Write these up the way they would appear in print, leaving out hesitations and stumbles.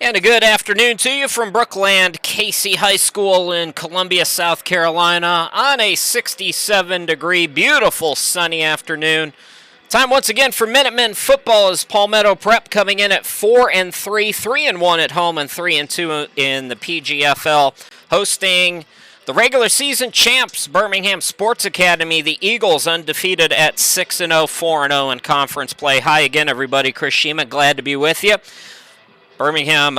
And a good afternoon to you from Brookland Casey High School in Columbia, South Carolina on a 67-degree, beautiful sunny afternoon. Time once again for Minutemen football as Palmetto Prep coming in at 4-3, 3-1 at home and 3-2 in the PGFL, hosting the regular season champs Birmingham Sports Academy. The Eagles undefeated at 6-0, 4-0 in conference play. Hi again, everybody. Chris Shima, glad to be with you. Birmingham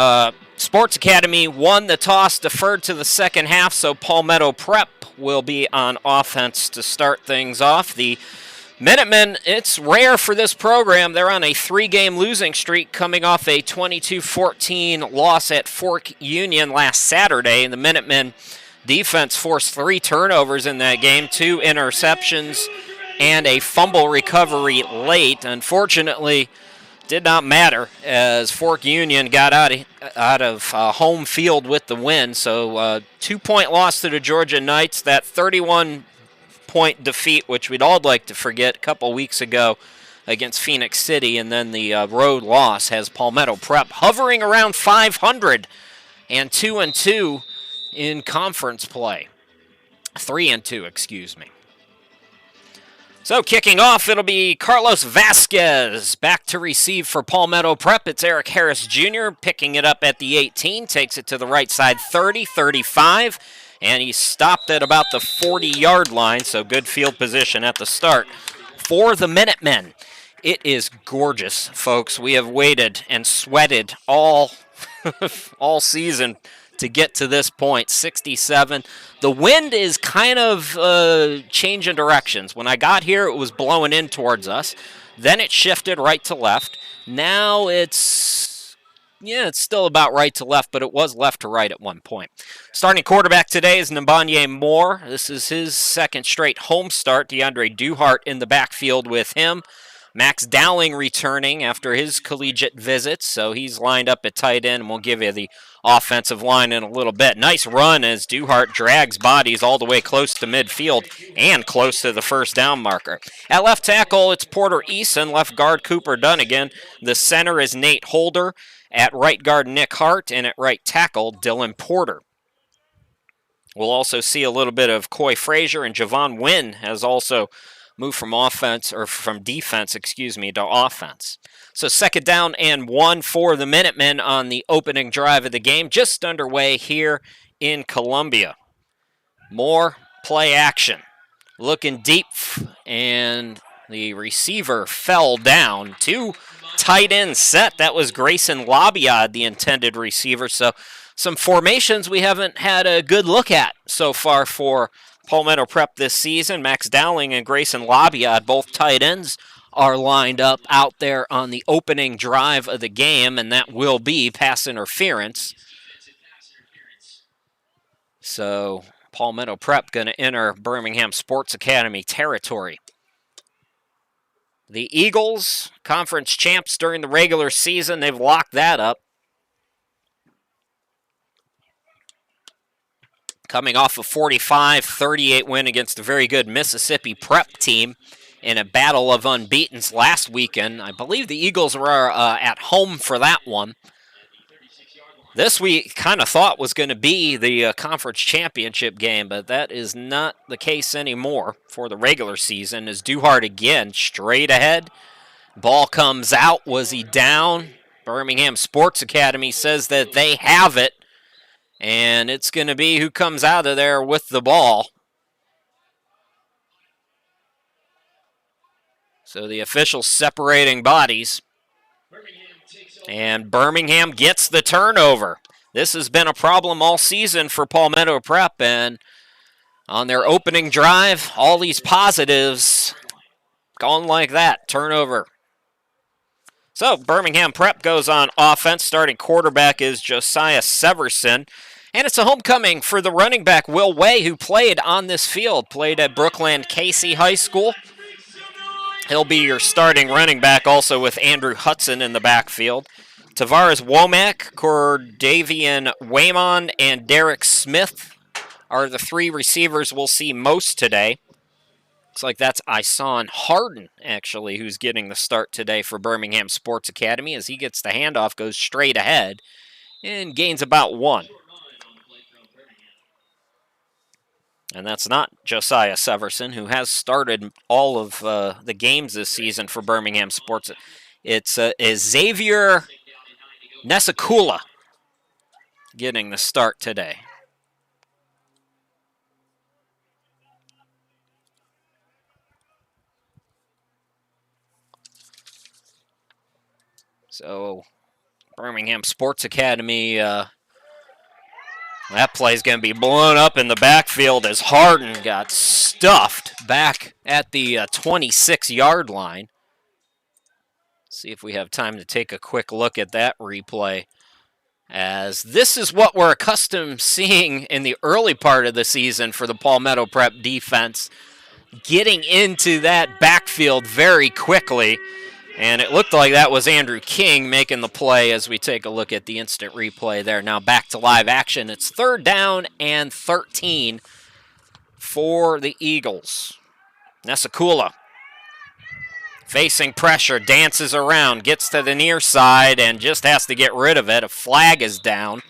Sports Academy won the toss, deferred to the second half, so Palmetto Prep will be on offense to start things off. The Minutemen, it's rare for this program. They're on a 3-game losing streak coming off a 22-14 loss at Fork Union last Saturday. And the Minutemen defense forced 3 turnovers in that game, 2 interceptions, and a fumble recovery late. Unfortunately, did not matter as Fork Union got out of home field with the win. So 2-point loss to the Georgia Knights. That 31-point defeat, which we'd all like to forget, a couple weeks ago against Phoenix City, and then the road loss has Palmetto Prep hovering around 500 and 2-2 in conference play. 3-2, excuse me. So kicking off, it'll be Carlos Vasquez back to receive for Palmetto Prep. It's Eric Harris Jr. picking it up at the 18, takes it to the right side 30, 35, and he stopped at about the 40-yard line, so good field position at the start. For the Minutemen, it is gorgeous, folks. We have waited and sweated all season to get to this point, 67. The wind is kind of changing directions. When I got here, it was blowing in towards us. Then it shifted right to left. Now it's still about right to left, but it was left to right at one point. Starting quarterback today is Nabanye Moore. This is his second straight home start. DeAndre Duhart in the backfield with him. Max Dowling returning after his collegiate visits, so he's lined up at tight end, and we'll give you the offensive line in a little bit. Nice run as Duhart drags bodies all the way close to midfield and close to the first down marker. At left tackle, it's Porter Eason. Left guard, Cooper Dunnigan. The center is Nate Holder. At right guard, Nick Hart. And at right tackle, Dylan Porter. We'll also see a little bit of Coy Frazier, and Javon Wynn has also moved from defense to offense. So second down and 1 for the Minutemen on the opening drive of the game, just underway here in Columbia. More play action. Looking deep, and the receiver fell down. 2 tight end set. That was Grayson Labiad, the intended receiver. So some formations we haven't had a good look at so far for Palmetto Prep this season. Max Dowling and Grayson Labiad, both tight ends, are lined up out there on the opening drive of the game, and that will be pass interference. So Palmetto Prep going to enter Birmingham Sports Academy territory. The Eagles, conference champs during the regular season, they've locked that up. Coming off a 45-38 win against a very good Mississippi Prep team in a battle of unbeatens last weekend. I believe the Eagles were at home for that one. This we kind of thought was going to be the conference championship game, but that is not the case anymore for the regular season. As Duhart again straight ahead. Ball comes out. Was he down? Birmingham Sports Academy says that they have it. And it's going to be who comes out of there with the ball. So the officials separating bodies. And Birmingham gets the turnover. This has been a problem all season for Palmetto Prep. And on their opening drive, all these positives gone like that. Turnover. So Birmingham Prep goes on offense. Starting quarterback is Josiah Severson. And it's a homecoming for the running back, Will Way, who played on this field, played at Brookland Casey High School. He'll be your starting running back, also with Andrew Hudson in the backfield. Tavares Womack, Cordavian Waymon, and Derek Smith are the 3 receivers we'll see most today. Looks like that's Isan Harden, actually, who's getting the start today for Birmingham Sports Academy. As he gets the handoff, goes straight ahead. and gains about 1. And that's not Josiah Severson, who has started all of the games this season for Birmingham Sports. It's Xavier Nesakula getting the start today. So Birmingham Sports Academy, that play is going to be blown up in the backfield as Harden got stuffed back at the 26-yard line. See if we have time to take a quick look at that replay, as this is what we're accustomed seeing in the early part of the season for the Palmetto Prep defense, getting into that backfield very quickly. And it looked like that was Andrew King making the play as we take a look at the instant replay there. Now back to live action. It's 3rd down and 13 for the Eagles. Nesakula facing pressure, dances around, gets to the near side, and just has to get rid of it. A flag is down.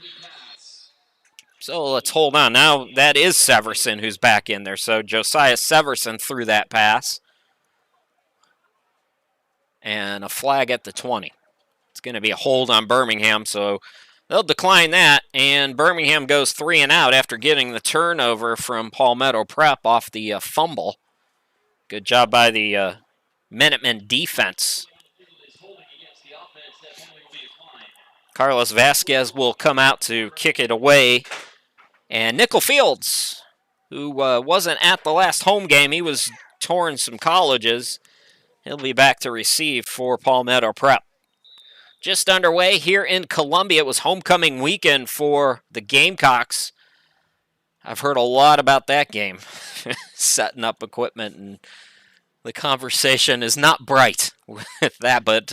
So let's hold on. Now that is Severson who's back in there. So Josiah Severson threw that pass. And a flag at the 20. It's going to be a hold on Birmingham, so they'll decline that. And Birmingham goes 3 and out after getting the turnover from Palmetto Prep off the fumble. Good job by the Minutemen defense. Carlos Vasquez will come out to kick it away. And Nickel Fields, who wasn't at the last home game, he was touring some colleges. He'll be back to receive for Palmetto Prep. Just underway here in Columbia. It was homecoming weekend for the Gamecocks. I've heard a lot about that game. Setting up equipment, and the conversation is not bright with that, but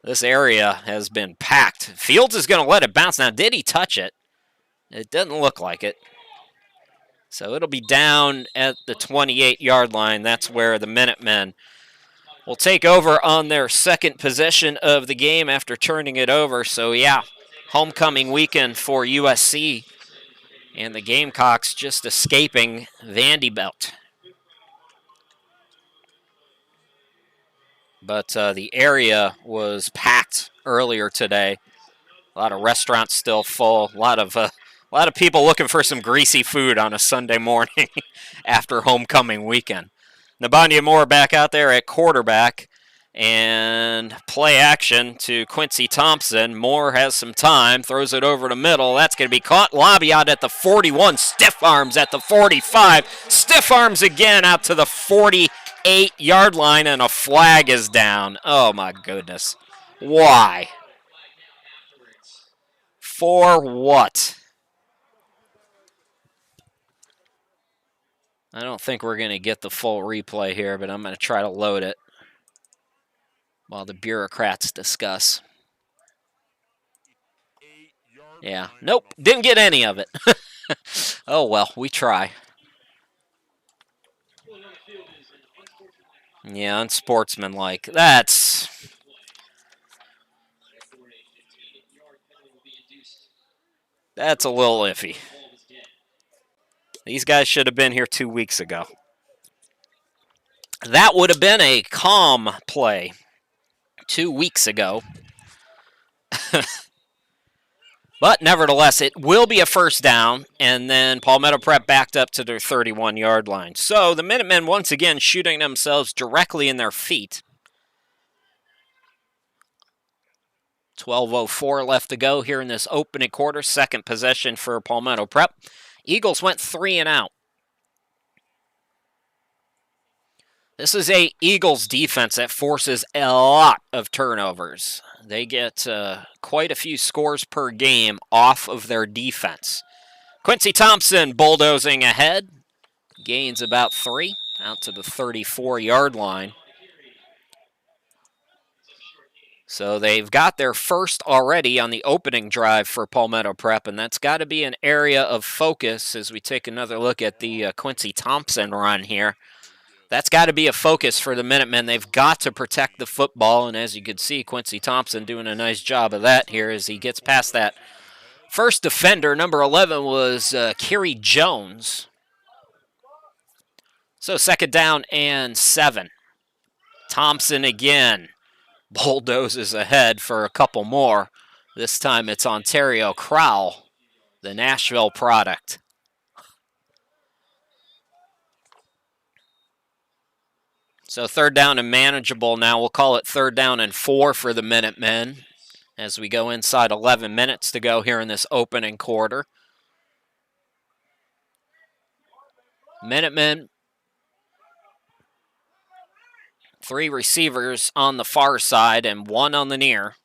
this area has been packed. Fields is going to let it bounce. Now, did he touch it? It doesn't look like it. So it'll be down at the 28-yard line. That's where the Minutemen will take over on their second possession of the game after turning it over. So, yeah, homecoming weekend for USC. And the Gamecocks just escaping Vanderbilt. But the area was packed earlier today. A lot of restaurants still full. A lot of people looking for some greasy food on a Sunday morning after homecoming weekend. Nabanya Moore back out there at quarterback, and play action to Quincy Thompson. Moore has some time, throws it over the middle. That's going to be caught. Lobby out at the 41, stiff arms at the 45, stiff arms again out to the 48-yard line, and a flag is down. Oh my goodness. Why? For what? I don't think we're going to get the full replay here, but I'm going to try to load it while the bureaucrats discuss. Yeah, nope, didn't get any of it. Oh, well, we try. Yeah, unsportsmanlike. That's a little iffy. These guys should have been here 2 weeks ago. That would have been a calm play 2 weeks ago. But nevertheless, it will be a first down, and then Palmetto Prep backed up to their 31-yard line. So the Minutemen once again shooting themselves directly in their feet. 12:04 left to go here in this opening quarter. Second possession for Palmetto Prep. Eagles went 3 and out. This is a Eagles defense that forces a lot of turnovers. They get quite a few scores per game off of their defense. Quincy Thompson bulldozing ahead. Gains about 3 out to the 34-yard line. So they've got their first already on the opening drive for Palmetto Prep, and that's got to be an area of focus as we take another look at the Quincy Thompson run here. That's got to be a focus for the Minutemen. They've got to protect the football, and as you can see, Quincy Thompson doing a nice job of that here as he gets past that first defender. Number 11 was Kerry Jones. So 2nd down and 7. Thompson again bulldozes ahead for a couple more. This time it's Ontario Crowell, the Nashville product. So 3rd down and manageable now. We'll call it 3rd down and 4 for the Minutemen as we go inside 11 minutes to go here in this opening quarter. Minutemen, 3 receivers on the far side and 1 on the near.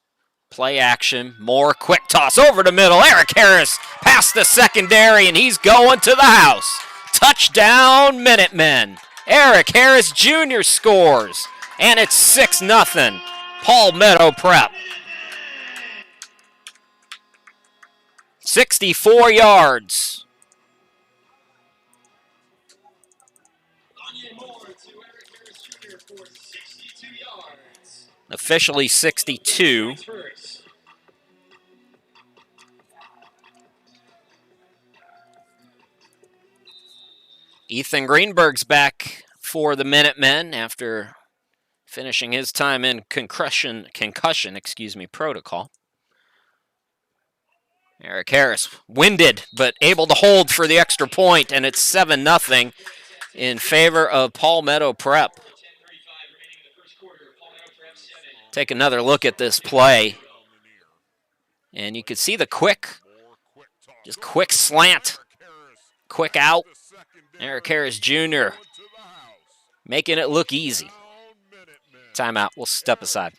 Play action, more quick toss over the middle. Eric Harris past the secondary, and he's going to the house. Touchdown, Minutemen. Eric Harris Jr. scores, and it's 6-0. Palmetto Prep. 64 yards. Officially 62. Ethan Greenberg's back for the Minutemen after finishing his time in concussion protocol. Eric Harris, winded, but able to hold for the extra point, and it's 7-0 in favor of Palmetto Prep. Take another look at this play, and you can see the quick slant, quick out. Eric Harris Jr. making it look easy. Timeout. We'll step aside.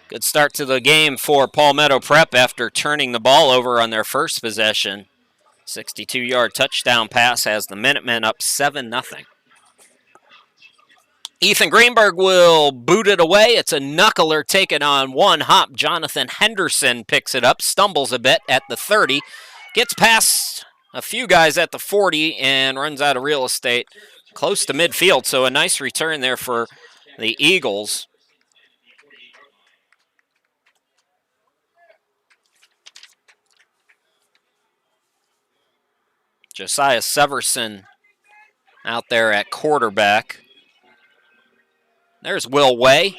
Good start to the game for Palmetto Prep after turning the ball over on their first possession. 62-yard touchdown pass has the Minutemen up 7-0. Ethan Greenberg will boot it away. It's a knuckler taken on one hop. Jonathan Henderson picks it up, stumbles a bit at the 30, gets past a few guys at the 40, and runs out of real estate close to midfield. So a nice return there for the Eagles. Josiah Severson out there at quarterback. There's Will Way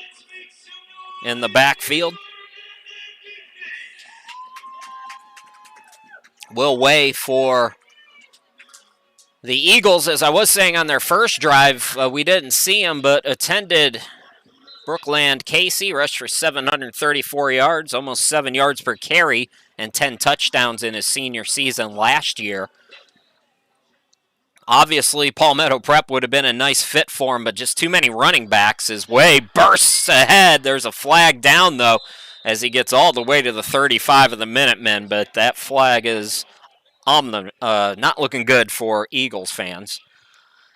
in the backfield. Will Way for the Eagles, as I was saying on their first drive, we didn't see him, but attended Brookland Casey, rushed for 734 yards, almost 7 yards per carry, and 10 touchdowns in his senior season last year. Obviously, Palmetto Prep would have been a nice fit for him, but just too many running backs. His way bursts ahead. There's a flag down, though, as he gets all the way to the 35 of the Minutemen, but that flag is not looking good for Eagles fans.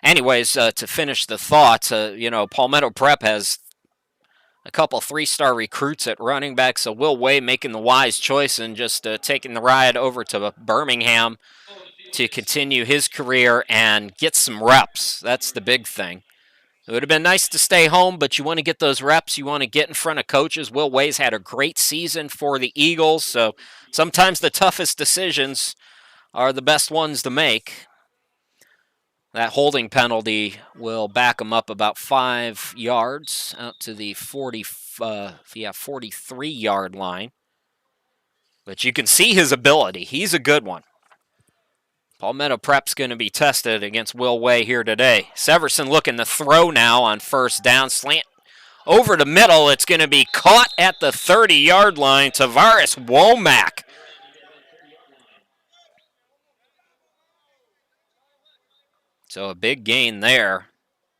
Anyways, to finish the thought, Palmetto Prep has a couple 3-star recruits at running back, so Will Way making the wise choice and just taking the ride over to Birmingham to continue his career and get some reps. That's the big thing. It would have been nice to stay home, but you want to get those reps. You want to get in front of coaches. Will Way's had a great season for the Eagles, so sometimes the toughest decisions are the best ones to make. That holding penalty will back him up about 5 yards out to the 43-yard line. But you can see his ability. He's a good one. Palmetto Prep's going to be tested against Will Way here today. Severson looking to throw now on first down. Slant over the middle. It's going to be caught at the 30-yard line. Tavares Womack So a big gain there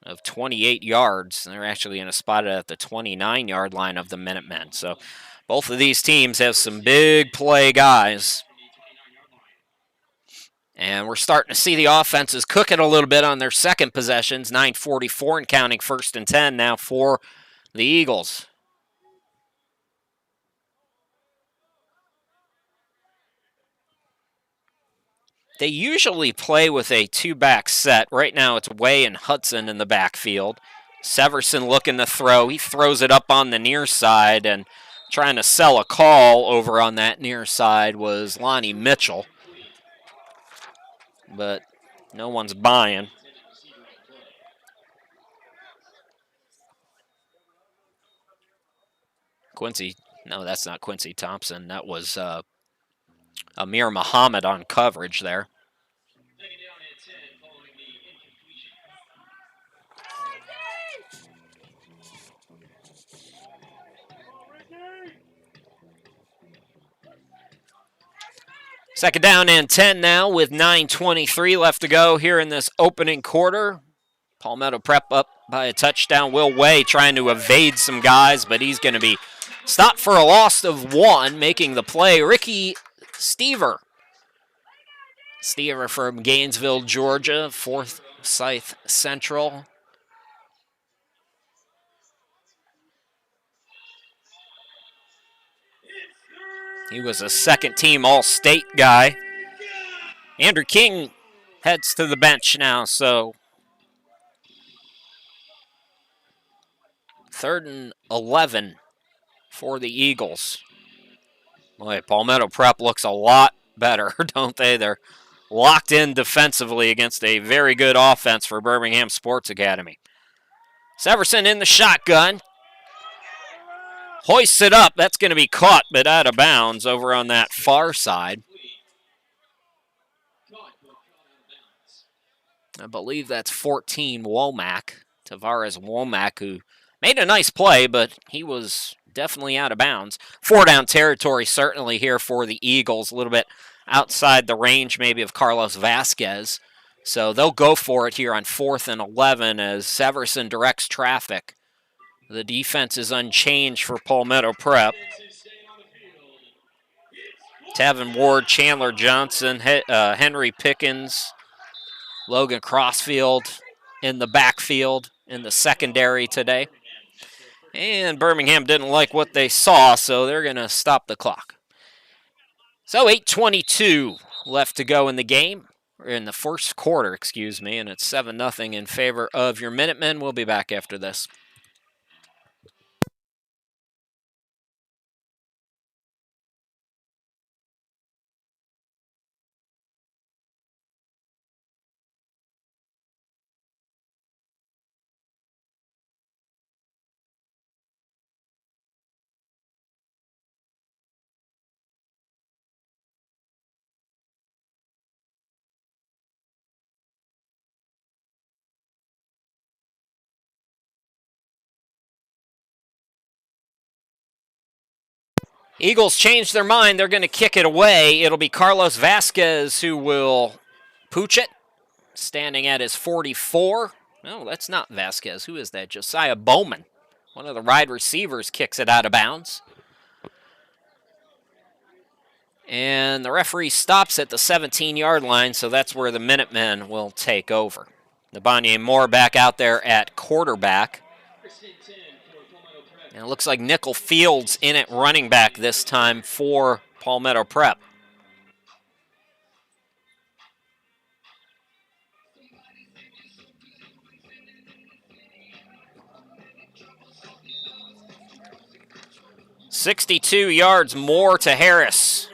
of 28 yards. They're actually going to spot it at the 29-yard line of the Minutemen. So both of these teams have some big play guys. And we're starting to see the offenses cooking a little bit on their second possessions. 9:44 and counting, 1st and 10 now for the Eagles. They usually play with a two-back set. Right now it's Way and Hudson in the backfield. Severson looking to throw. He throws it up on the near side, and trying to sell a call over on that near side was Lonnie Mitchell. But no one's buying. No, that's not Quincy Thompson. That was Amir Muhammad on coverage there. Second down and 10 now with 9:23 left to go here in this opening quarter. Palmetto Prep up by a touchdown. Will Way trying to evade some guys, but he's going to be stopped for a loss of 1, making the play Ricky Stever. Stever from Gainesville, Georgia, Forsyth Central. He was a second-team All-State guy. Andrew King heads to the bench now, so 3rd and 11 for the Eagles. Boy, Palmetto Prep looks a lot better, don't they? They're locked in defensively against a very good offense for Birmingham Sports Academy. Severson in the shotgun. Hoists it up. That's going to be caught, but out of bounds over on that far side. I believe that's 14 Womack, Tavares Womack, who made a nice play, but he was definitely out of bounds. 4-down territory certainly here for the Eagles, a little bit outside the range maybe of Carlos Vasquez. So they'll go for it here on 4th and 11 as Severson directs traffic. The defense is unchanged for Palmetto Prep. Tavin Ward, Chandler Johnson, Henry Pickens, Logan Crossfield in the backfield in the secondary today. And Birmingham didn't like what they saw, so they're going to stop the clock. So 8:22 left to go in the game, or in the first quarter, excuse me, and it's 7-0 in favor of your Minutemen. We'll be back after this. Eagles change their mind. They're going to kick it away. It'll be Carlos Vasquez who will pooch it, standing at his 44. No, that's not Vasquez. Who is that? Josiah Bowman. One of the wide receivers kicks it out of bounds. And the referee stops at the 17-yard line, so that's where the Minutemen will take over. Nabanye Moore back out there at quarterback. And it looks like Nickel Fields in at running back this time for Palmetto Prep. "62 yards more to Harris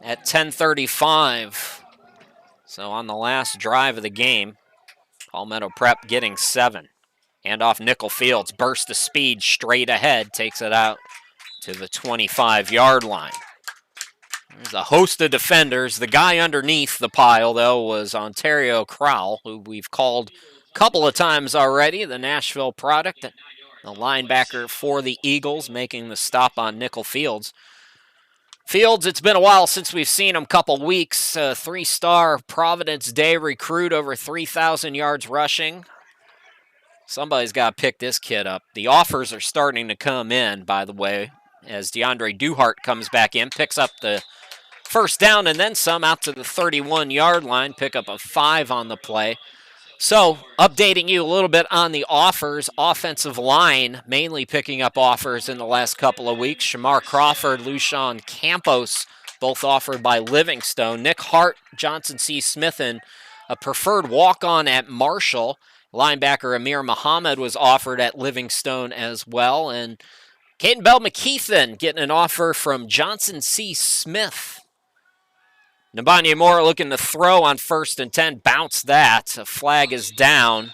at 10:35. So on the last drive of the game, Palmetto Prep getting 7. Hand off Nickel Fields, burst of speed straight ahead, takes it out to the 25-yard line. There's a host of defenders. The guy underneath the pile, though, was Ontario Crowell, who we've called a couple of times already, the Nashville product, the linebacker for the Eagles, making the stop on Nickel Fields. Fields, it's been a while since we've seen him, couple weeks. 3-star Providence Day recruit, over 3,000 yards rushing. Somebody's got to pick this kid up. The offers are starting to come in, by the way, as DeAndre Duhart comes back in, picks up the first down and then some out to the 31-yard line, pick up a 5 on the play. So, updating you a little bit on the offers. Offensive line mainly picking up offers in the last couple of weeks. Shamar Crawford, Lushawn Campos, both offered by Livingstone. Nick Hart, Johnson C. Smithen, a preferred walk-on at Marshall. Linebacker Amir Muhammad was offered at Livingstone as well. And Caden Bell McKeithen getting an offer from Johnson C. Smith. Nabanya Moore looking to throw on 1st and 10. Bounce that. A flag is down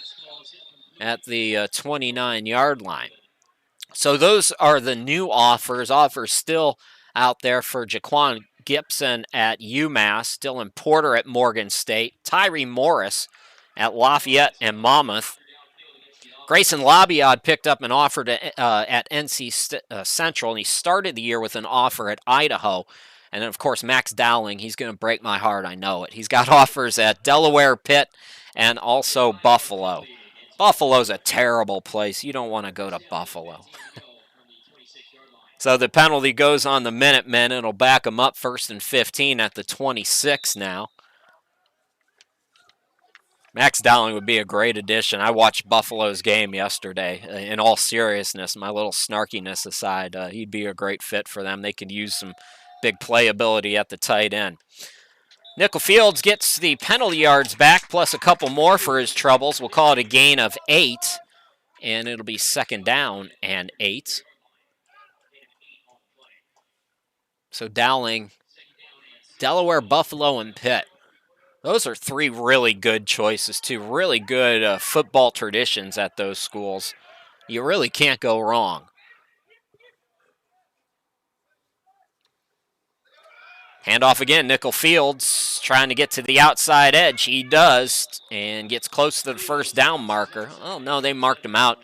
at the 29-yard line. So those are the new offers. Offers still out there for Jaquan Gibson at UMass. Dylan Porter at Morgan State. Tyree Morris at Lafayette and Monmouth. Grayson Labiad picked up an offer at NC Central, and he started the year with an offer at Idaho. And then, of course, Max Dowling, he's going to break my heart, I know it. He's got offers at Delaware, Pitt, and also Buffalo. Buffalo's a terrible place. You don't want to go to Buffalo. So the penalty goes on the Minutemen. It'll back them up 1st and 15 at the 26 now. Max Dowling would be a great addition. I watched Buffalo's game yesterday. In all seriousness, my little snarkiness aside, he'd be a great fit for them. They could use some big playability at the tight end. Nickel Fields gets the penalty yards back, plus a couple more for his troubles. We'll call it a gain of 8, and it'll be 2nd down and 8. So Dowling, Delaware, Buffalo, and Pitt. Those are 3 really good choices, too. Really good football traditions at those schools. You really can't go wrong. Handoff again, Nickel Fields trying to get to the outside edge. He does, and gets close to the 1st down marker. Oh, no, they marked him out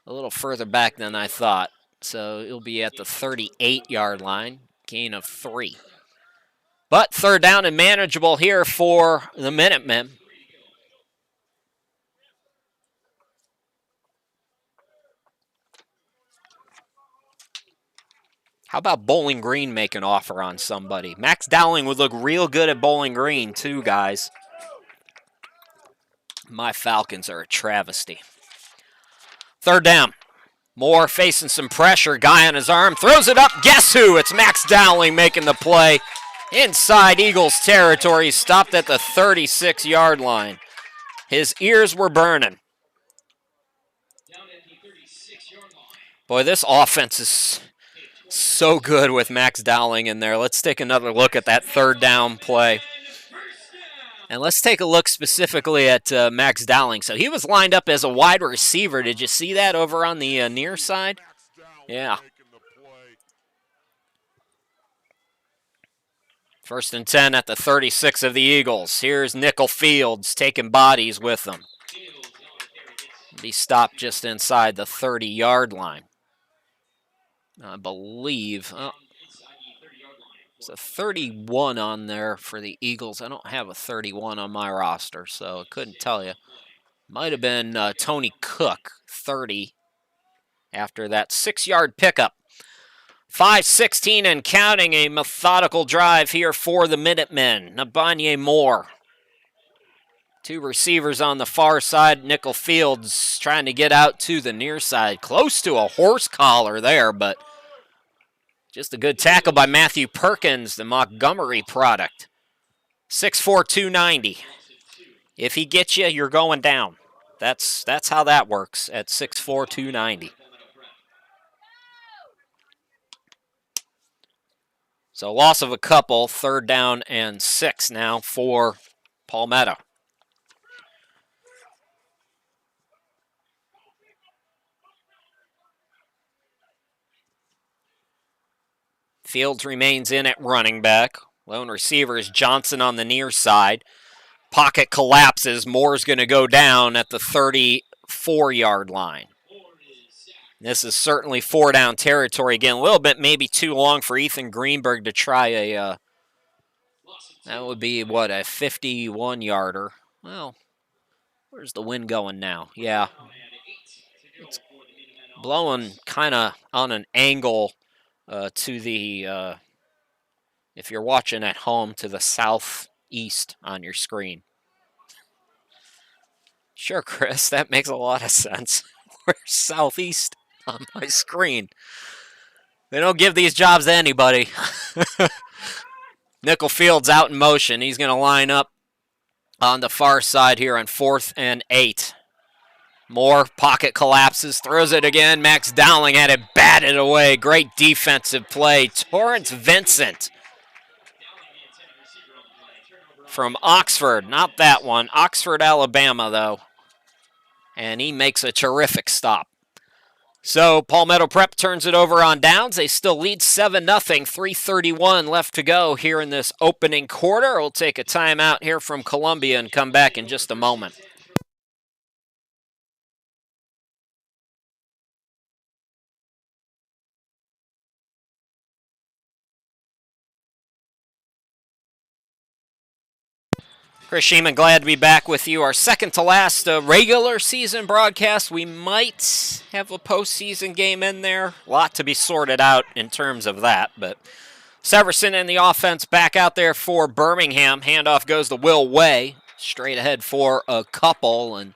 a little further back than I thought. So he'll be at the 38-yard line, gain of 3. But 3rd down and manageable here for the Minutemen. How about Bowling Green make an offer on somebody? Max Dowling would look real good at Bowling Green, too, guys. My Falcons are a travesty. 3rd down. Moore facing some pressure. Guy on his arm. Throws it up. Guess who? It's Max Dowling making the play. Inside Eagles territory. Stopped at the 36-yard line. His ears were burning. Boy, this offense is so good with Max Dowling in there. Let's take another look at that 3rd down play. And let's take a look specifically at Max Dowling. So he was lined up as a wide receiver. Did you see that over on the near side? Yeah. 1st and 10 at the 36 of the Eagles. Here's Nickel Fields taking bodies with them. He stopped just inside the 30-yard line. I believe there's a 31 on there for the Eagles. I don't have a 31 on my roster, so I couldn't tell you. Might have been Tony Cook, 30, after that 6-yard pickup. 5:16 and counting, a methodical drive here for the Minutemen. Nabanye Moore. 2 receivers on the far side. Nickel Fields trying to get out to the near side. Close to a horse collar there, but just a good tackle by Matthew Perkins, the Montgomery product. 6'4", 290. If he gets you, you're going down. That's how that works at 6'4", 290. So loss of a couple, 3rd down and 6 now for Palmetto. Fields remains in at running back. Lone receiver is Johnson on the near side. Pocket collapses. Moore's going to go down at the 34-yard line. This is certainly 4-down territory. Again, a little bit maybe too long for Ethan Greenberg to try a, that would be, what, a 51-yarder. Well, where's the wind going now? Yeah. It's blowing kind of on an angle to the, if you're watching at home, to the southeast on your screen. Sure, Chris, that makes a lot of sense. Where's southeast on my screen? They don't give these jobs to anybody. Nickel Field's out in motion. He's going to line up on the far side here on 4th and 8. Moore, pocket collapses, throws it again. Max Dowling had it batted away. Great defensive play. Torrance Vincent from Oxford. Not that one. Oxford, Alabama, though. And he makes a terrific stop. So Palmetto Prep turns it over on downs. They still lead 7-0, 3:31 left to go here in this opening quarter. We'll take a timeout here from Columbia and come back in just a moment. Chris Sheeman, glad to be back with you. Our second to last regular season broadcast. We might have a postseason game in there. A lot to be sorted out in terms of that. But Severson in the offense back out there for Birmingham. Handoff goes to Will Way. Straight ahead for a couple. And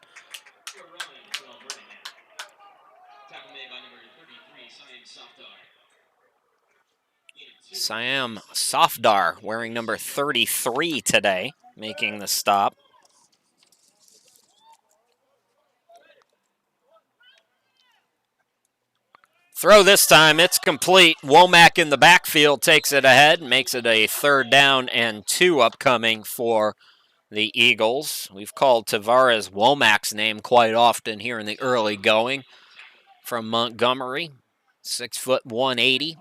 Siam Safdar wearing number 33 today, making the stop. Throw this time, it's complete. Womack in the backfield takes it ahead, makes it a 3rd down and 2 upcoming for the Eagles. We've called Tavares Womack's name quite often here in the early going from Montgomery. 6', 180.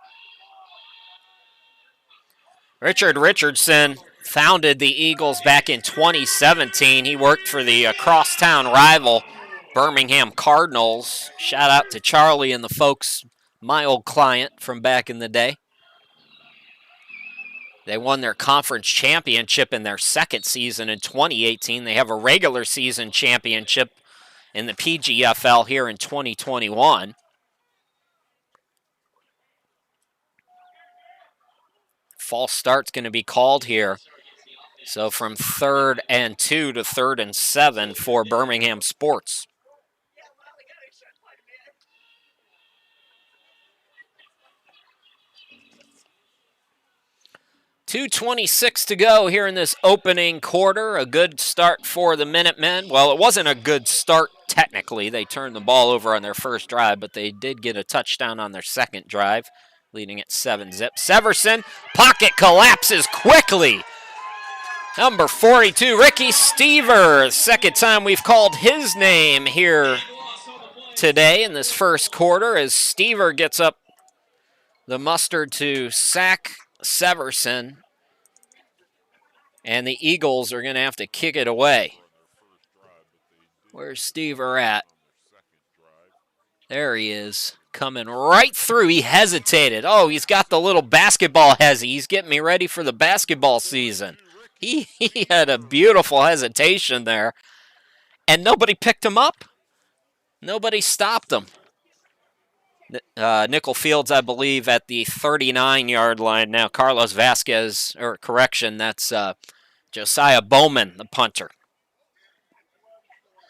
Richard Richardson founded the Eagles back in 2017. He worked for the crosstown rival Birmingham Cardinals. Shout out to Charlie and the folks, my old client from back in the day. They won their conference championship in their second season in 2018. They have a regular season championship in the PGFL here in 2021. False start's going to be called here. So from 3rd and 2 to 3rd and 7 for Birmingham Sports. 2:26 to go here in this opening quarter. A good start for the Minutemen. Well, it wasn't a good start technically. They turned the ball over on their first drive, but they did get a touchdown on their second drive, leading at 7-zip. Severson, pocket collapses quickly. Number 42, Ricky Stever. Second time we've called his name here today in this first quarter as Stever gets up the mustard to sack Severson. And the Eagles are going to have to kick it away. Where's Stever at? There he is, coming right through. He hesitated. Oh, he's got the little basketball hezzy. He's getting me ready for the basketball season. He had a beautiful hesitation there. And nobody picked him up. Nobody stopped him. Nickel Fields, I believe, at the 39-yard line now. Carlos Vasquez, or correction, that's Josiah Bowman, the punter.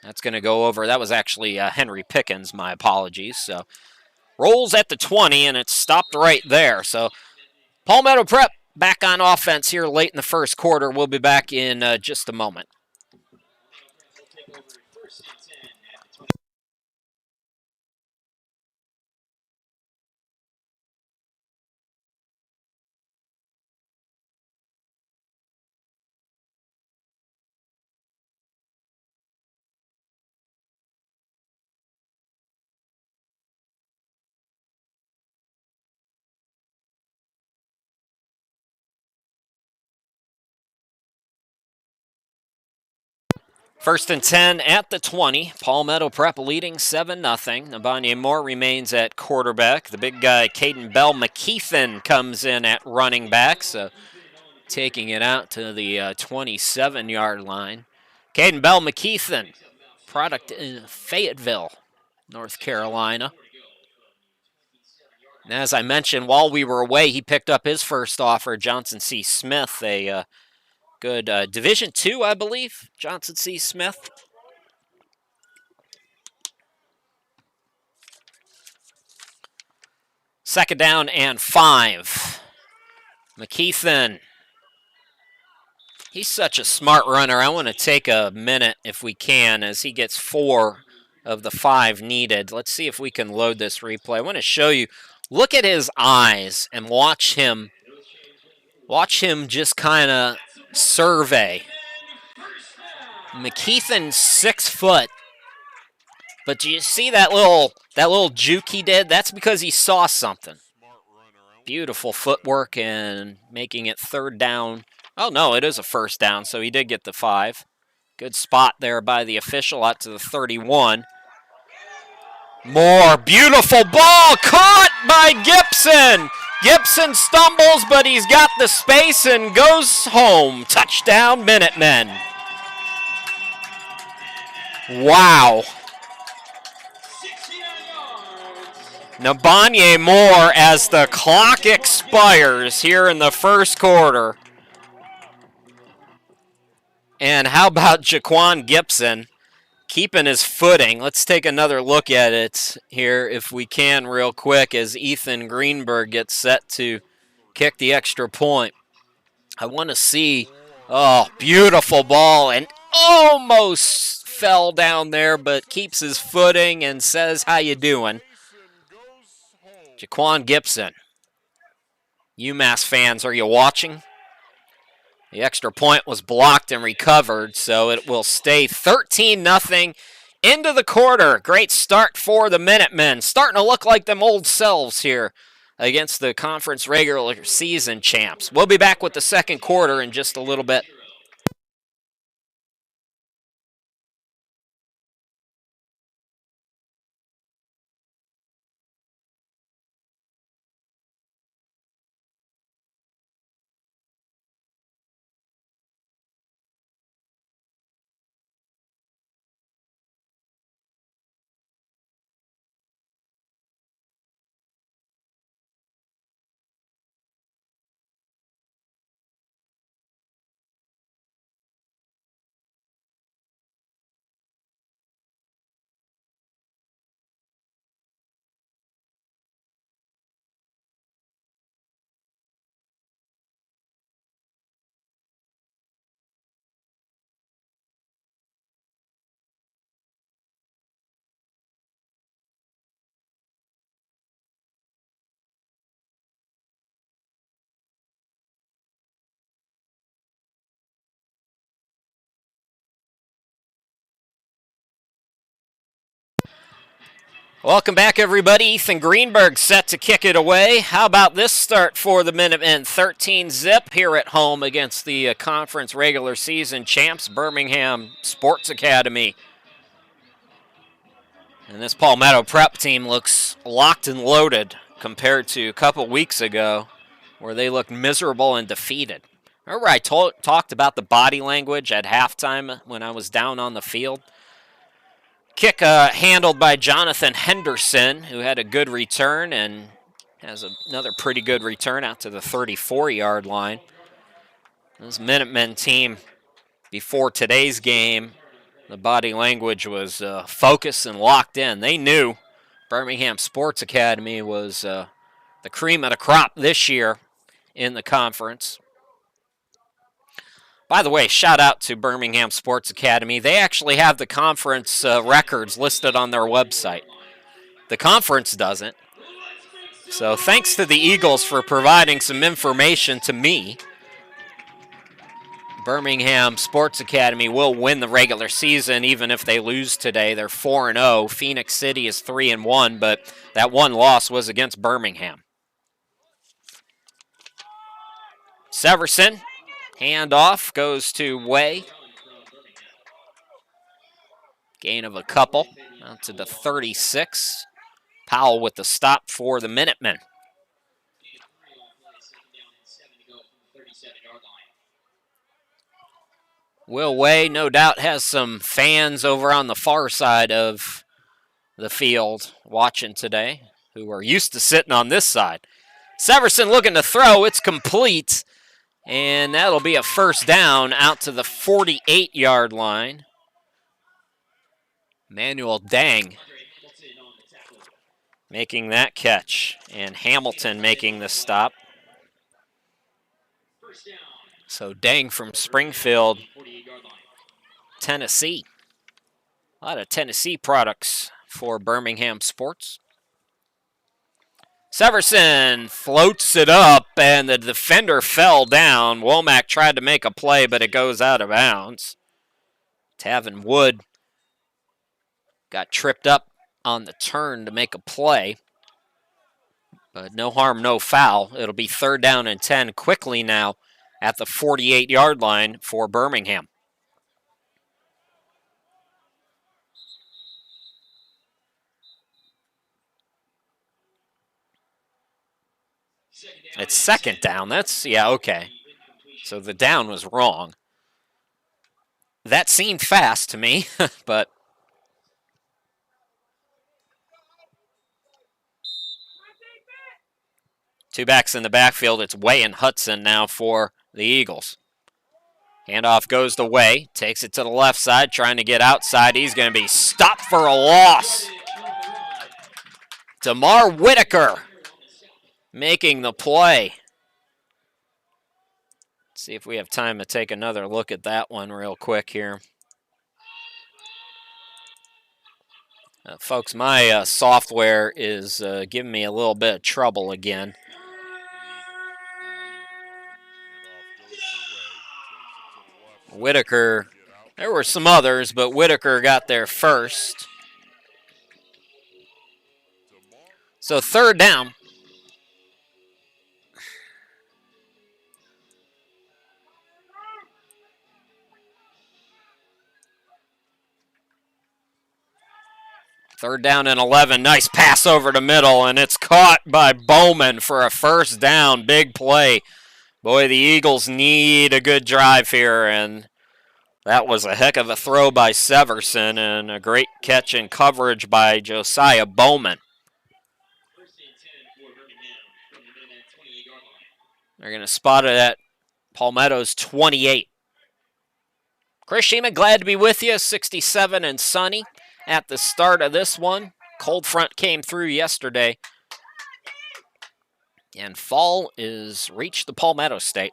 That's going to go over. That was actually Henry Pickens, my apologies. So rolls at the 20, and it's stopped right there. So Palmetto Prep back on offense here late in the first quarter. We'll be back in just a moment. First and 10 at the 20. Palmetto Prep leading 7-0. Nabanye Moore remains at quarterback. The big guy, Caden Bell McKeithen, comes in at running back, so taking it out to the 27-yard line. Caden Bell McKeithen, product in Fayetteville, North Carolina. And as I mentioned, while we were away, he picked up his first offer, Johnson C. Smith, a good Division II, I believe, Johnson C. Smith. Second down and 5. McKeithen. He's such a smart runner. I want to take a minute, if we can, as he gets 4 of the 5 needed. Let's see if we can load this replay. I want to show you. Look at his eyes and watch him just kind of survey. McKeithen's 6 foot. But do you see that little juke he did? That's because he saw something. Beautiful footwork and making it third down. Oh, no, it is a first down, so he did get the 5. Good spot there by the official out to the 31. More beautiful ball caught by Gibson. Gibson stumbles, but he's got the space and goes home. Touchdown, Minutemen. Wow. Nabanye Moore as the clock expires here in the first quarter. And how about Jaquan Gibson keeping his footing? Let's take another look at it here if we can real quick as Ethan Greenberg gets set to kick the extra point. I want to see, beautiful ball, and almost fell down there, but keeps his footing and says, how you doing? Jaquan Gibson. UMass fans, are you watching? The extra point was blocked and recovered, so it will stay 13-0 into the quarter. Great start for the Minutemen. Starting to look like them old selves here against the conference regular season champs. We'll be back with the second quarter in just a little bit. Welcome back, everybody. Ethan Greenberg set to kick it away. How about this start for the Minutemen? 13-0 here at home against the conference regular season champs, Birmingham Sports Academy. And this Palmetto Prep team looks locked and loaded compared to a couple weeks ago where they looked miserable and defeated. Remember I talked about the body language at halftime when I was down on the field? Kick handled by Jonathan Henderson, who had a good return and has another pretty good return out to the 34-yard line. This Minutemen team, before today's game, the body language was focused and locked in. They knew Birmingham Sports Academy was the cream of the crop this year in the conference. By the way, shout out to Birmingham Sports Academy. They actually have the conference records listed on their website. The conference doesn't. So thanks to the Eagles for providing some information to me. Birmingham Sports Academy will win the regular season even if they lose today. They're 4-0. Phoenix City is 3-1, but that one loss was against Birmingham. Severson. Handoff goes to Way. Gain of a couple out to the 36. Powell with the stop for the Minutemen. Will Way, no doubt, has some fans over on the far side of the field watching today who are used to sitting on this side. Severson looking to throw. It's complete. And that'll be a first down out to the 48-yard line. Manuel Dang making that catch. And Hamilton making the stop. So Dang from Springfield, Tennessee. A lot of Tennessee products for Birmingham sports. Severson floats it up, and the defender fell down. Womack tried to make a play, but it goes out of bounds. Tavin Wood got tripped up on the turn to make a play. But no harm, no foul. It'll be 3rd down and 10 quickly now at the 48-yard line for Birmingham. It's 2nd down. That's, yeah, okay. So the down was wrong. That seemed fast to me, but two backs in the backfield. It's Way and Hudson now for the Eagles. Handoff goes to Way, takes it to the left side, trying to get outside. He's going to be stopped for a loss. DeMar Whitaker making the play. Let's see if we have time to take another look at that one real quick here. Folks, my software is giving me a little bit of trouble again. Whitaker, there were some others, but Whitaker got there first. So 3rd down. Third down and 11. Nice pass over the middle, and it's caught by Bowman for a first down. Big play. Boy, the Eagles need a good drive here, and that was a heck of a throw by Severson and a great catch and coverage by Josiah Bowman. They're going to spot it at Palmetto's 28. Chris Sheeman, glad to be with you. 67 and sunny at the start of this one. Cold front came through yesterday. And fall is reached the Palmetto State.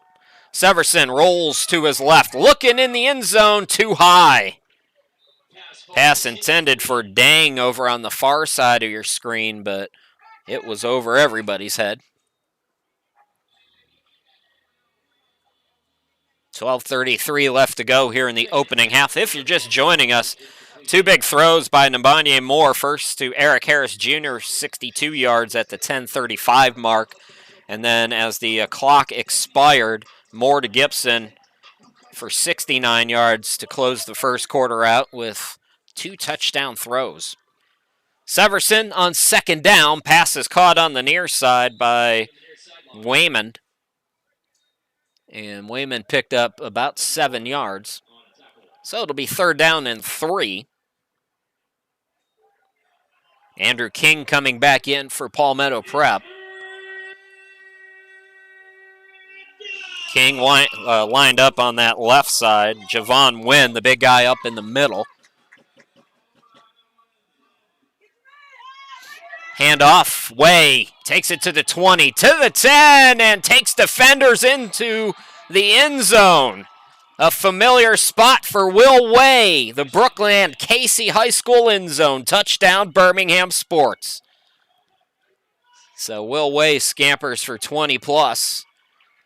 Severson rolls to his left, looking in the end zone, too high. Pass intended for Dang over on the far side of your screen, but it was over everybody's head. 12:33 left to go here in the opening half. If you're just joining us, two big throws by Nabanye Moore. First to Eric Harris Jr., 62 yards at the 10:35 mark. And then as the clock expired, Moore to Gibson for 69 yards to close the first quarter out with 2 touchdown throws. Severson on 2nd down. Pass is caught on the near side by Wayman. And Wayman picked up about 7 yards. So it'll be 3rd down and 3. Andrew King coming back in for Palmetto Prep. King lined up on that left side. Javon Wynn, the big guy, up in the middle. Handoff, Way takes it to the 20, to the 10, and takes defenders into the end zone. A familiar spot for Will Way, the Brookland Casey High School end zone. Touchdown, Birmingham Sports. So Will Way scampers for 20+,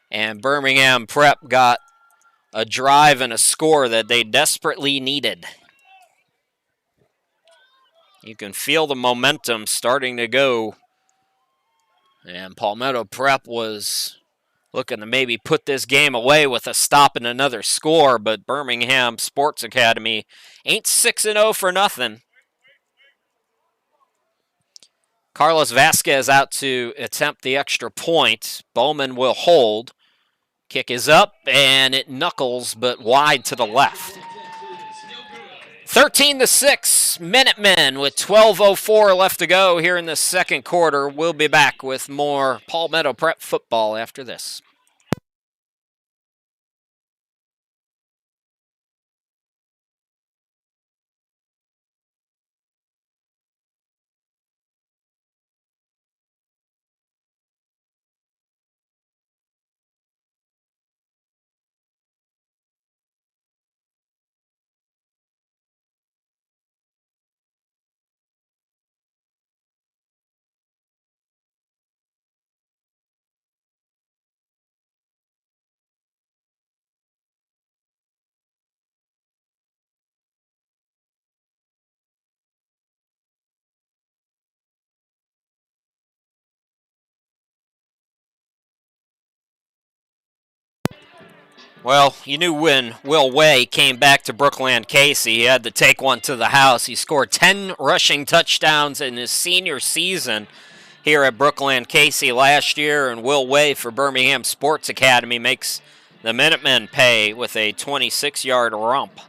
and Birmingham Prep got a drive and a score that they desperately needed. You can feel the momentum starting to go. And Palmetto Prep was looking to maybe put this game away with a stop and another score, but Birmingham Sports Academy ain't 6-0 for nothing. Carlos Vasquez out to attempt the extra point. Bowman will hold. Kick is up, and it knuckles, but wide to the left. 13-6, Minutemen with 12:04 left to go here in the second quarter. We'll be back with more Palmetto Prep football after this. Well, you knew when Will Way came back to Brookland Casey, he had to take one to the house. He scored 10 rushing touchdowns in his senior season here at Brookland Casey last year, and Will Way for Birmingham Sports Academy makes the Minutemen pay with a 26-yard romp.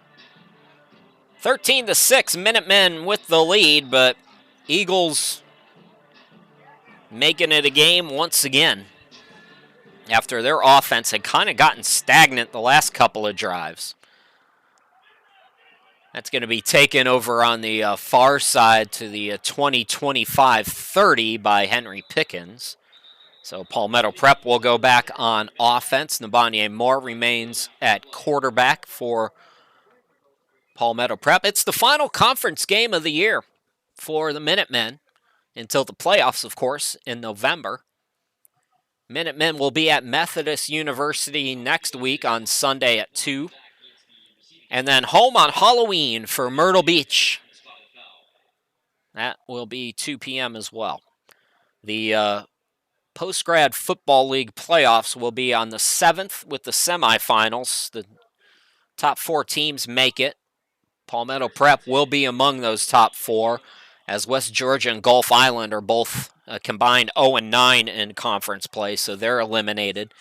13-6, Minutemen with the lead, but Eagles making it a game once again after their offense had kind of gotten stagnant the last couple of drives. That's going to be taken over on the far side to the 20-25-30 by Henry Pickens. So Palmetto Prep will go back on offense. Nabanye Moore remains at quarterback for Palmetto Prep. It's the final conference game of the year for the Minutemen until the playoffs, of course, in November. Minutemen will be at Methodist University next week on Sunday at 2. And then home on Halloween for Myrtle Beach. That will be 2 p.m. as well. The Post-Grad Football League playoffs will be on the 7th with the semifinals. The top 4 teams make it. Palmetto Prep will be among those top 4, as West Georgia and Gulf Island are both combined 0-9 in conference play, so they're eliminated.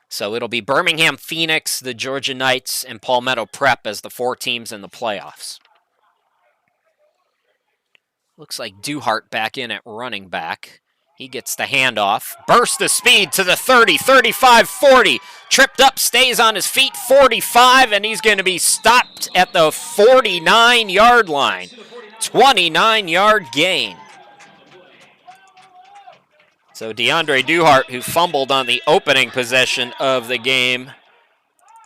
So it'll be Birmingham Phoenix, the Georgia Knights, and Palmetto Prep as the 4 teams in the playoffs. Looks like Duhart back in at running back. He gets the handoff. Burst of speed to the 30, 35, 40. Tripped up, stays on his feet, 45, and he's going to be stopped at the 49-yard line. 29-yard gain. So DeAndre Duhart, who fumbled on the opening possession of the game,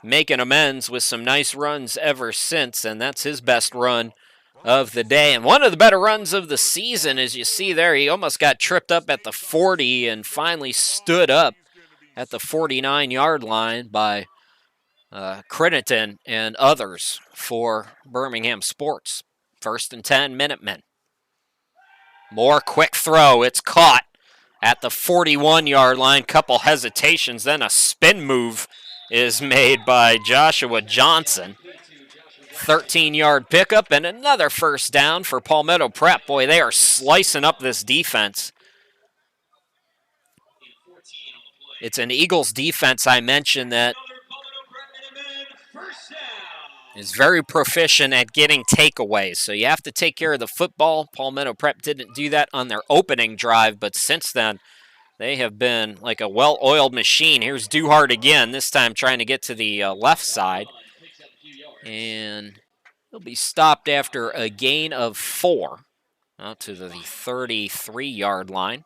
making amends with some nice runs ever since, and that's his best run of the day. And one of the better runs of the season, as you see there, he almost got tripped up at the 40 and finally stood up at the 49-yard line by Crittenden and others for Birmingham Sports. 1st and 10, Minutemen. More quick throw. It's caught at the 41-yard line. Couple hesitations, then a spin move is made by Joshua Johnson. 13-yard pickup and another first down for Palmetto Prep. Boy, they are slicing up this defense. It's an Eagles defense, I mentioned, that is very proficient at getting takeaways. So you have to take care of the football. Palmetto Prep didn't do that on their opening drive, but since then, they have been like a well-oiled machine. Here's Duhart again, this time trying to get to the left side. And he'll be stopped after a gain of 4 out to the 33-yard line.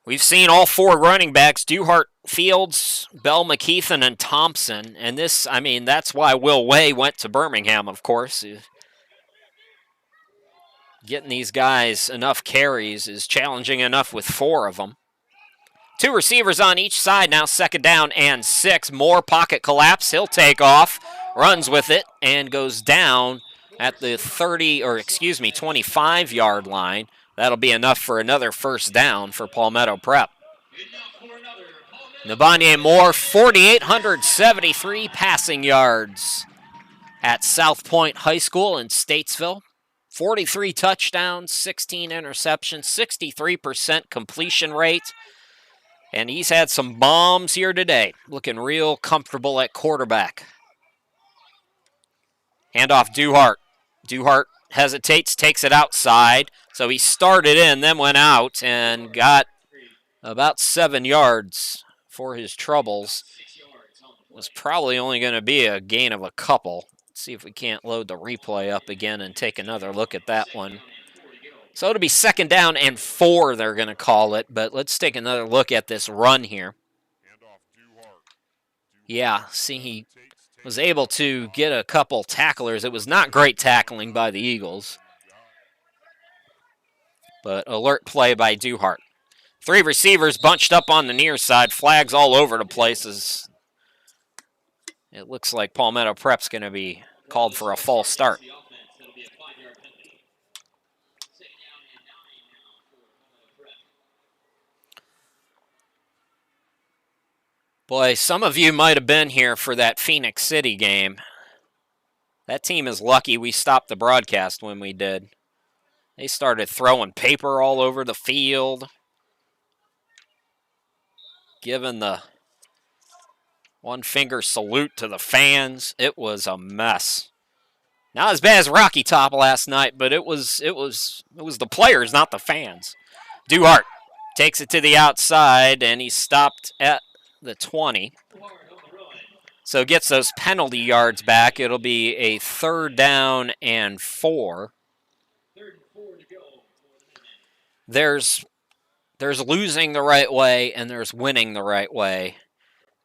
We've seen all 4 running backs, Duhart, Fields, Bell, McKeithen, and Thompson. And this, I mean, that's why Will Way went to Birmingham, of course. Getting these guys enough carries is challenging enough with 4 of them. 2 receivers on each side now, 2nd down and 6. More pocket collapse. He'll take off, runs with it, and goes down at the 25-yard line. That'll be enough for another first down for Palmetto Prep. Navanye Moore, 4,873 passing yards at South Point High School in Statesville. 43 touchdowns, 16 interceptions, 63% completion rate. And he's had some bombs here today. Looking real comfortable at quarterback. Handoff Duhart. Duhart hesitates, takes it outside. So he started in, then went out and got about 7 yards for his troubles. Was probably only going to be a gain of a couple. Let's see if we can't load the replay up again and take another look at that one. So it'll be 2nd down and 4, they're going to call it. But let's take another look at this run here. Yeah, see, he was able to get a couple tacklers. It was not great tackling by the Eagles. But alert play by Duhart. 3 receivers bunched up on the near side. Flags all over the place. It looks like Palmetto Prep's going to be called for a false start. Boy, some of you might have been here for that Phoenix City game. That team is lucky we stopped the broadcast when we did. They started throwing paper all over the field, giving the one-finger salute to the fans. It was a mess. Not as bad as Rocky Top last night, but it was the players, not the fans. Duhart takes it to the outside, and he stopped at the 20. So gets those penalty yards back. It'll be a 3rd down and 4. There's losing the right way and there's winning the right way.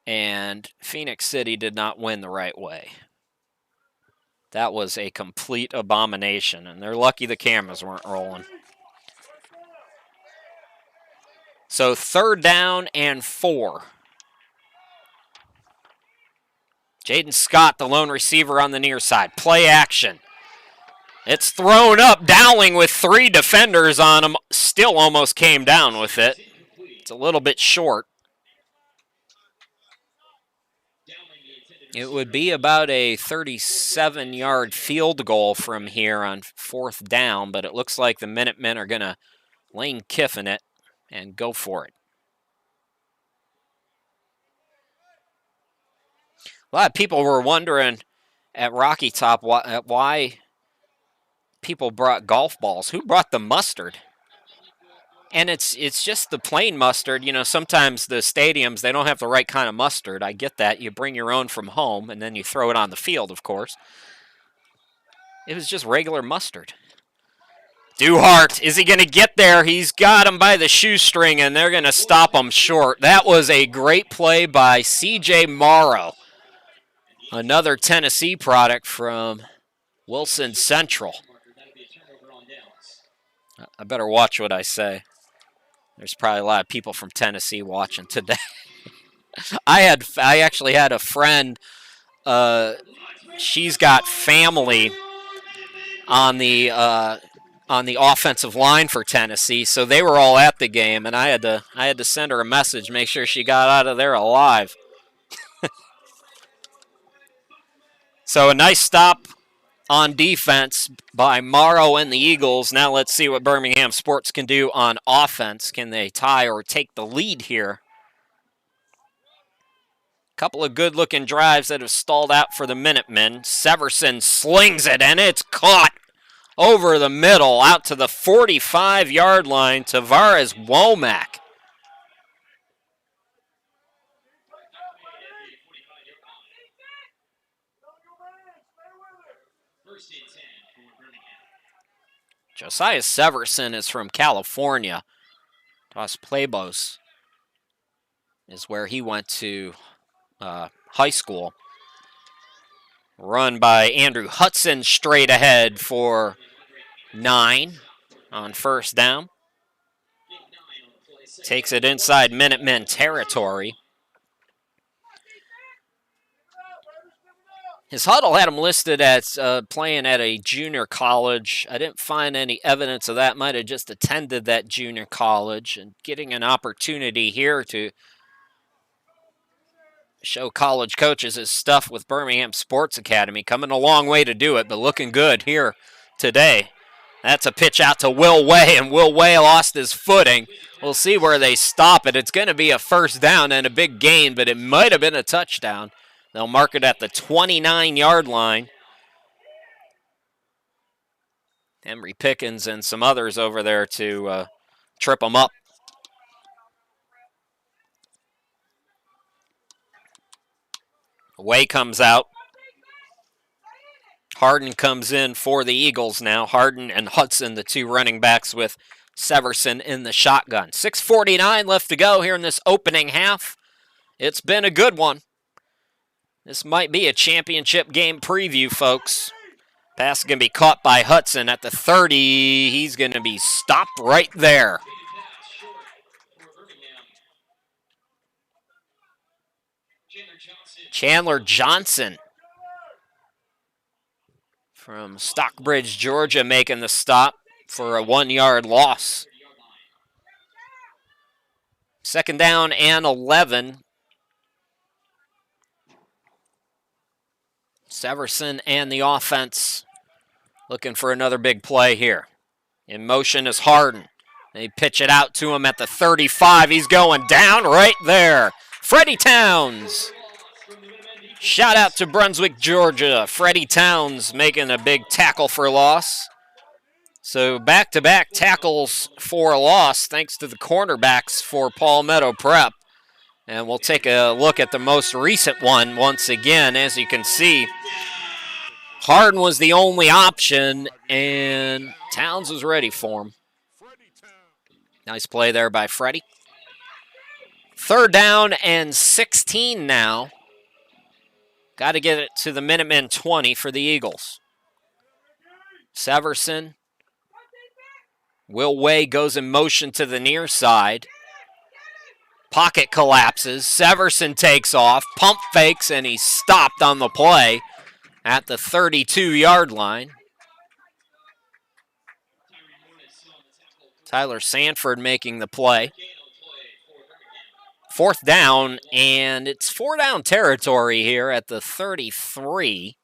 And Phoenix City did not win the right way. That was a complete abomination, and they're lucky the cameras weren't rolling. So 3rd down and 4. Jaden Scott, the lone receiver on the near side. Play action. It's thrown up. Dowling with 3 defenders on him. Still almost came down with it. It's a little bit short. It would be about a 37-yard field goal from here on 4th down, but it looks like the Minutemen are going to Lane Kiffin it and go for it. A lot of people were wondering at Rocky Top why people brought golf balls. Who brought the mustard? And it's just the plain mustard. You know, sometimes the stadiums, they don't have the right kind of mustard. I get that. You bring your own from home, and then you throw it on the field, of course. It was just regular mustard. Duhart, is he going to get there? He's got him by the shoestring, and they're going to stop him short. That was a great play by C.J. Morrow. Another Tennessee product from Wilson Central. I better watch what I say. There's probably a lot of people from Tennessee watching today. I actually had a friend. She's got family on the offensive line for Tennessee, so they were all at the game, and I had to send her a message, make sure she got out of there alive. So a nice stop on defense by Morrow and the Eagles. Now let's see what Birmingham Sports can do on offense. Can they tie or take the lead here? Couple of good-looking drives that have stalled out for the Minutemen. Severson slings it, and it's caught over the middle out to the 45-yard line. Tavares Womack. Josiah Severson is from California. Dos Pueblos is where he went to high school. Run by Andrew Hudson straight ahead for 9 on 1st down. Takes it inside Minutemen territory. His huddle had him listed as playing at a junior college. I didn't find any evidence of that. Might have just attended that junior college and getting an opportunity here to show college coaches his stuff with Birmingham Sports Academy. Coming a long way to do it, but looking good here today. That's a pitch out to Will Way, and Will Way lost his footing. We'll see where they stop it. It's going to be a first down and a big gain, but it might have been a touchdown. They'll mark it at the 29-yard line. Henry Pickens and some others over there to trip them up. Way comes out. Harden comes in for the Eagles now. Harden and Hudson, the two running backs, with Severson in the shotgun. 6:49 left to go here in this opening half. It's been a good one. This might be a championship game preview, folks. Pass is going to be caught by Hudson at the 30. He's going to be stopped right there. Chandler Johnson from Stockbridge, Georgia, making the stop for a 1-yard loss. Second down and 11. Severson and the offense looking for another big play here. In motion is Harden. They pitch it out to him at the 35. He's going down right there. Freddie Towns. Shout out to Brunswick, Georgia. Freddie Towns making a big tackle for loss. So back-to-back tackles for a loss thanks to the cornerbacks for Palmetto Prep. And we'll take a look at the most recent one once again. As you can see, Harden was the only option, and Towns was ready for him. Nice play there by Freddie. Third down and 16 now. Got to get it to the Minutemen 20 for the Eagles. Severson. Will Way goes in motion to the near side. Pocket collapses. Severson takes off. Pump fakes, and he's stopped on the play at the 32-yard line. Tyler Sanford making the play. Fourth down, and it's four-down territory here at the 33.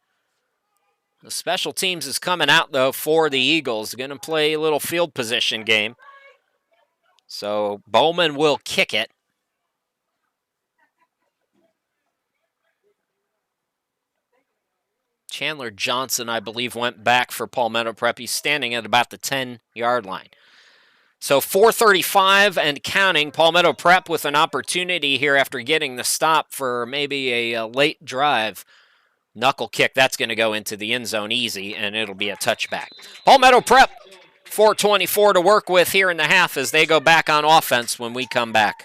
The special teams is coming out, though, for the Eagles. Going to play a little field position game. So Bowman will kick it. Chandler Johnson, I believe, went back for Palmetto Prep. He's standing at about the 10-yard line. So 4:35 and counting. Palmetto Prep with an opportunity here after getting the stop for maybe a late drive. Knuckle kick, that's going to go into the end zone easy, and it'll be a touchback. Palmetto Prep, 4:24 to work with here in the half as they go back on offense when we come back.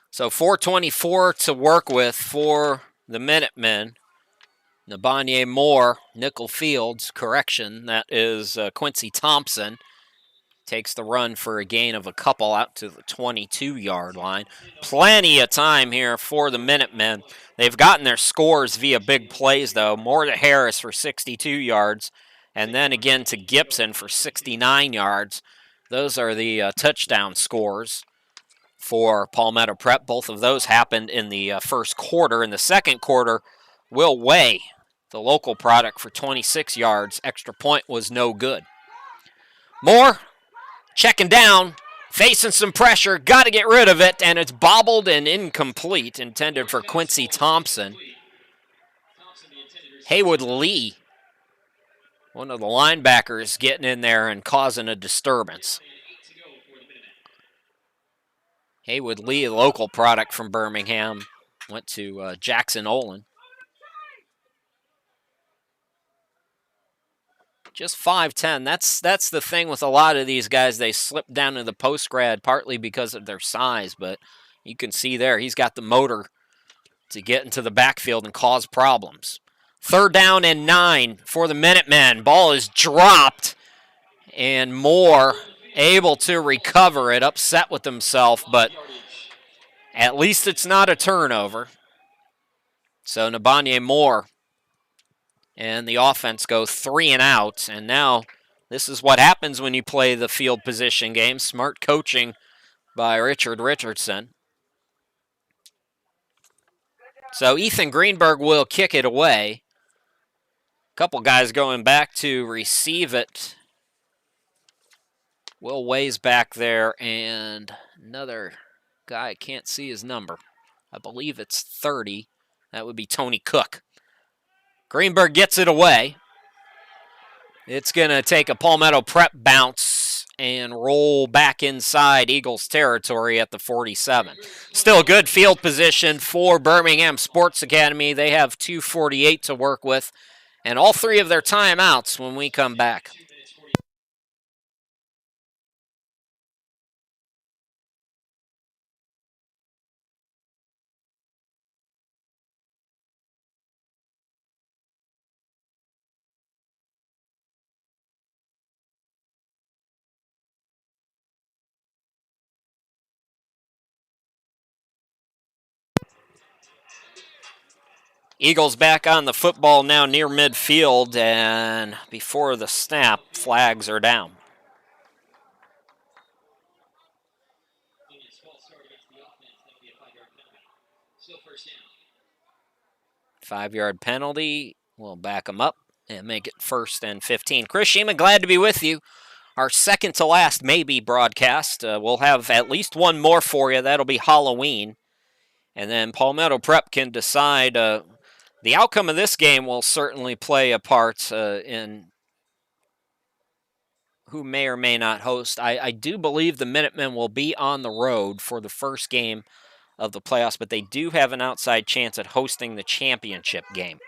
So 4:24 to work with for the Minutemen. Nabanye Moore, Nickel Fields, correction, that is Quincy Thompson. Takes the run for a gain of a couple out to the 22-yard line. Plenty of time here for the Minutemen. They've gotten their scores via big plays, though. Moore to Harris for 62 yards, and then again to Gibson for 69 yards. Those are the touchdown scores for Palmetto Prep. Both of those happened in the first quarter. In the second quarter, Will Way, the local product, for 26 yards. Extra point was no good. Moore checking down, facing some pressure, got to get rid of it, and it's bobbled and incomplete, intended for Quincy Thompson. Haywood Lee, one of the linebackers, getting in there and causing a disturbance. Haywood Lee, a local product from Birmingham, went to Jackson Olin. Just 5'10". That's the thing with a lot of these guys. They slip down to the post grad partly because of their size, but you can see there he's got the motor to get into the backfield and cause problems. 3rd down and 9 for the Minutemen. Ball is dropped, and Moore able to recover it, upset with himself, but at least it's not a turnover. So Nabanye Moore and the offense go 3 and out, and now this is what happens when you play the field position game. Smart coaching by Richard Richardson. So Ethan Greenberg will kick it away. A couple guys going back to receive it. Will Way's back there, and another guy, I can't see his number. I believe it's 30. That would be Tony Cook. Greenberg gets it away. It's going to take a Palmetto Prep bounce and roll back inside Eagles territory at the 47. Still good field position for Birmingham Sports Academy. They have 2:48 to work with, and all 3 of their timeouts when we come back. Eagles back on the football now near midfield, and before the snap, flags are down. Five-yard penalty. We'll back them up and make it 1st and 15. Chris Shima, glad to be with you. Our second to last maybe broadcast. We'll have at least one more for you. That'll be Halloween. And then Palmetto Prep can decide. The outcome of this game will certainly play a part in who may or may not host. I do believe the Minutemen will be on the road for the first game of the playoffs, but they do have an outside chance at hosting the championship game.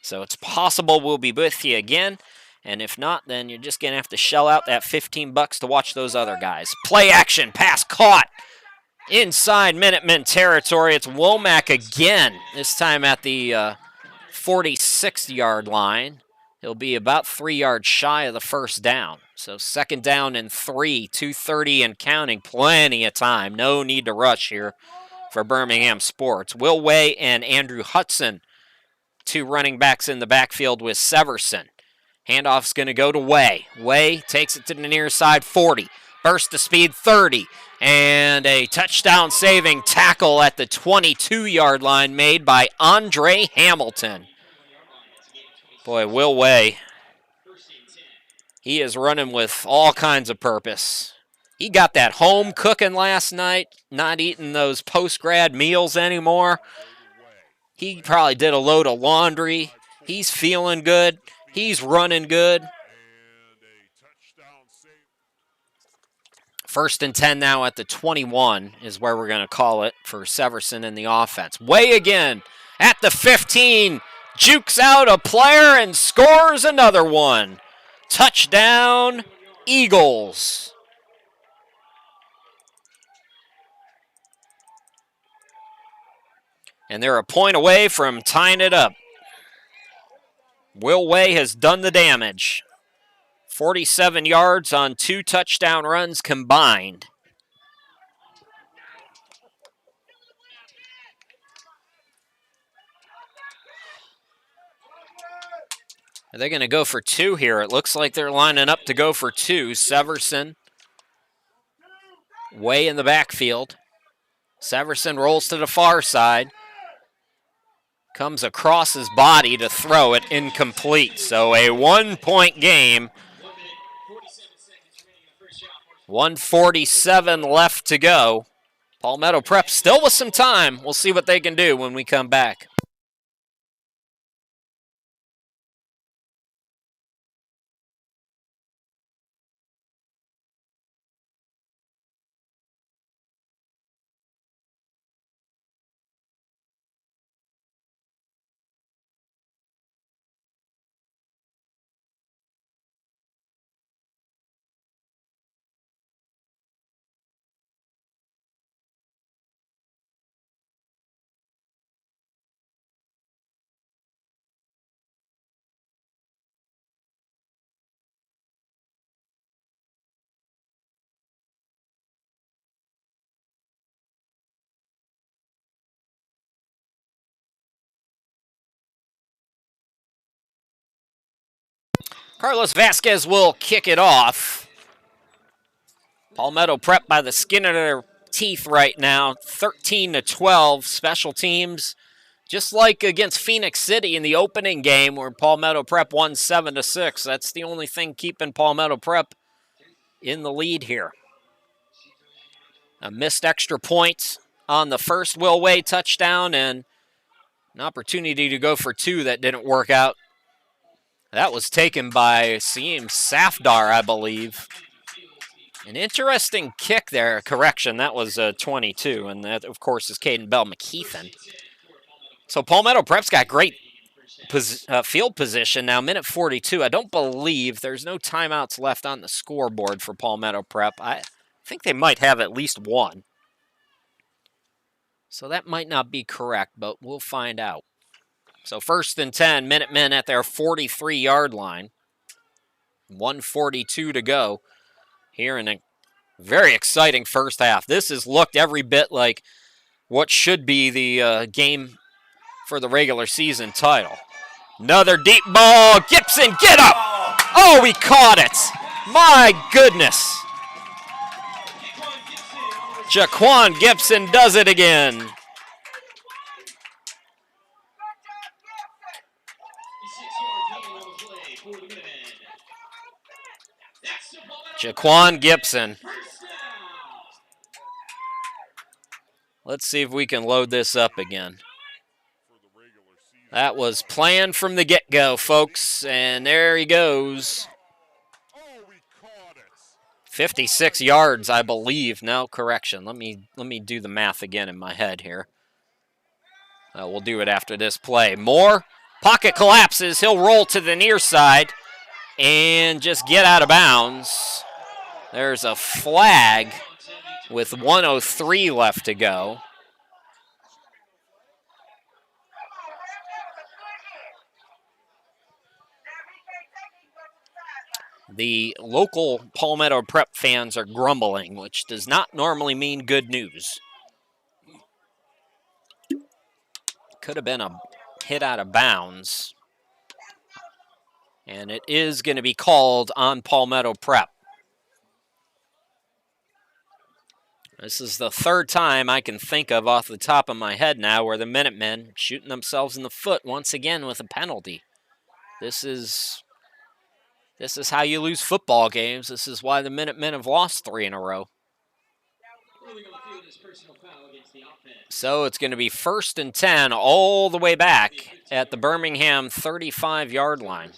So it's possible we'll be with you again. And if not, then you're just going to have to shell out that $15 to watch those other guys. Play action, pass caught. Inside Minutemen territory, it's Womack again, this time at the 46-yard line. He'll be about 3 yards shy of the 1st down. So 2nd down and 3, 2:30 and counting, plenty of time. No need to rush here for Birmingham Sports. Will Way and Andrew Hudson, 2 running backs in the backfield with Severson. Handoff's going to go to Way. Way takes it to the near side, 40. Burst to speed, 30. And a touchdown-saving tackle at the 22-yard line made by Andre Hamilton. Boy, Will Way, he is running with all kinds of purpose. He got that home cooking last night, not eating those post-grad meals anymore. He probably did a load of laundry. He's feeling good. He's running good. 1st and 10 now at the 21 is where we're going to call it for Severson in the offense. Way again at the 15. Jukes out a player and scores another one. Touchdown, Eagles. And they're a point away from tying it up. Will Way has done the damage. 47 yards on 2 touchdown runs combined. Are they going to go for 2 here? It looks like they're lining up to go for 2. Severson, Way in the backfield. Severson rolls to the far side. Comes across his body to throw it, incomplete. So a 1-point game. 1:47 left to go. Palmetto Prep still with some time. We'll see what they can do when we come back. Carlos Vasquez will kick it off. Palmetto Prep by the skin of their teeth right now, 13-12. Special teams, just like against Phoenix City in the opening game where Palmetto Prep won 7-6. That's the only thing keeping Palmetto Prep in the lead here. A missed extra point on the first Will Way touchdown and an opportunity to go for two that didn't work out. That was taken by Siem Safdar, I believe. An interesting kick there. Correction, that was 22, and that, of course, is Caden Bell McKeithen. So Palmetto Prep's got great field position now, minute 42. I don't believe there's no timeouts left on the scoreboard for Palmetto Prep. I think they might have at least one. So that might not be correct, but we'll find out. So 1st and 10, Minutemen at their 43-yard line. 1:42 to go here in a very exciting first half. This has looked every bit like what should be the game for the regular season title. Another deep ball. Gibson, get up! Oh, he caught it. My goodness. Jaquan Gibson does it again. Jaquan Gibson. Let's see if we can load this up again. That was planned from the get-go, folks, and there he goes. 56 yards, I believe. No, correction. Let me do the math again in my head here. We'll do it after this play. Moore, pocket collapses. He'll roll to the near side and just get out of bounds. There's a flag with 1:03 left to go. The local Palmetto Prep fans are grumbling, which does not normally mean good news. Could have been a hit out of bounds. And it is going to be called on Palmetto Prep. This is the third time I can think of off the top of my head now where the Minutemen shooting themselves in the foot once again with a penalty. This is how you lose football games. This is why the Minutemen have lost 3 in a row. So it's going to be 1st and 10 all the way back at the Birmingham 35-yard line.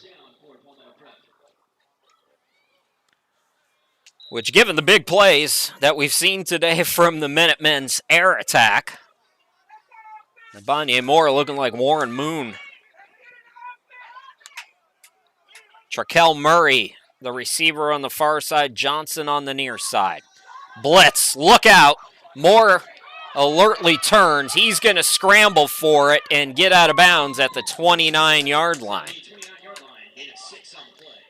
Which, given the big plays that we've seen today from the Minutemen's air attack, Nabanye Moore looking like Warren Moon. Traquel Murray, the receiver on the far side, Johnson on the near side. Blitz, look out. Moore alertly turns. He's going to scramble for it and get out of bounds at the 29-yard line.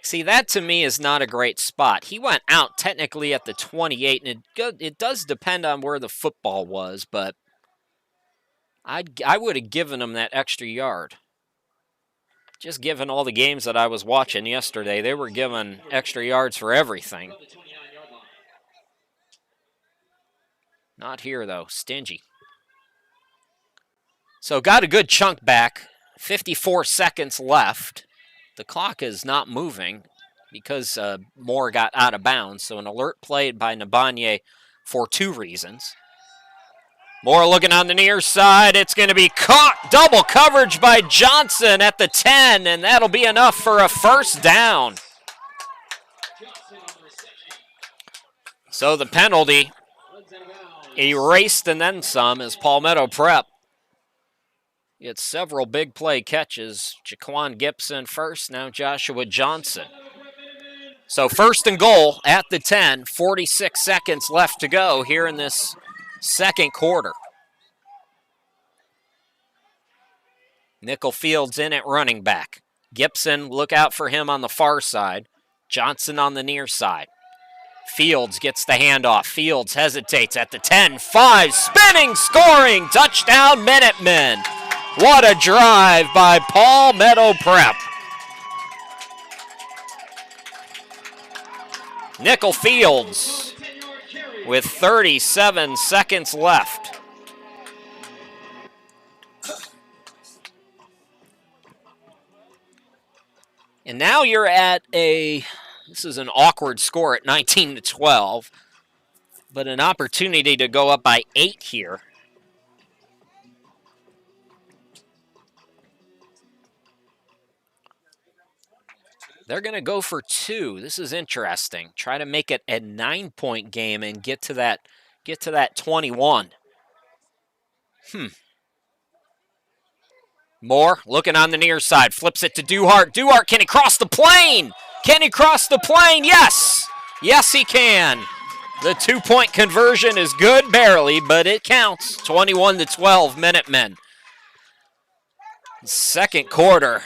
See, that to me is not a great spot. He went out technically at the 28, and it does depend on where the football was, but I would have given him that extra yard. Just given all the games that I was watching yesterday, they were given extra yards for everything. Not here, though. Stingy. So got a good chunk back. 54 seconds left. The clock is not moving because Moore got out of bounds. So an alert played by Nabanye for 2 reasons. Moore looking on the near side. It's going to be caught. Double coverage by Johnson at the 10, and that'll be enough for a first down. So the penalty erased and then some as Palmetto Prep gets several big play catches. Jaquan Gibson first, now Joshua Johnson. So 1st and goal at the 10, 46 seconds left to go here in this second quarter. Nickel Fields in at running back. Gibson, look out for him on the far side. Johnson on the near side. Fields gets the handoff. Fields hesitates at the 10, 5, spinning, scoring, touchdown Minutemen. What a drive by Palmetto Prep. Nickel Fields with 37 seconds left. And now you're at this is an awkward score at 19-12, but an opportunity to go up by 8 here. They're going to go for 2. This is interesting. Try to make it a 9-point game and get to that 21. Moore looking on the near side, flips it to Duhart. Duhart, can he cross the plane? Can he cross the plane? Yes. Yes, he can. The 2-point conversion is good, barely, but it counts. 21-12 Minutemen. Second quarter.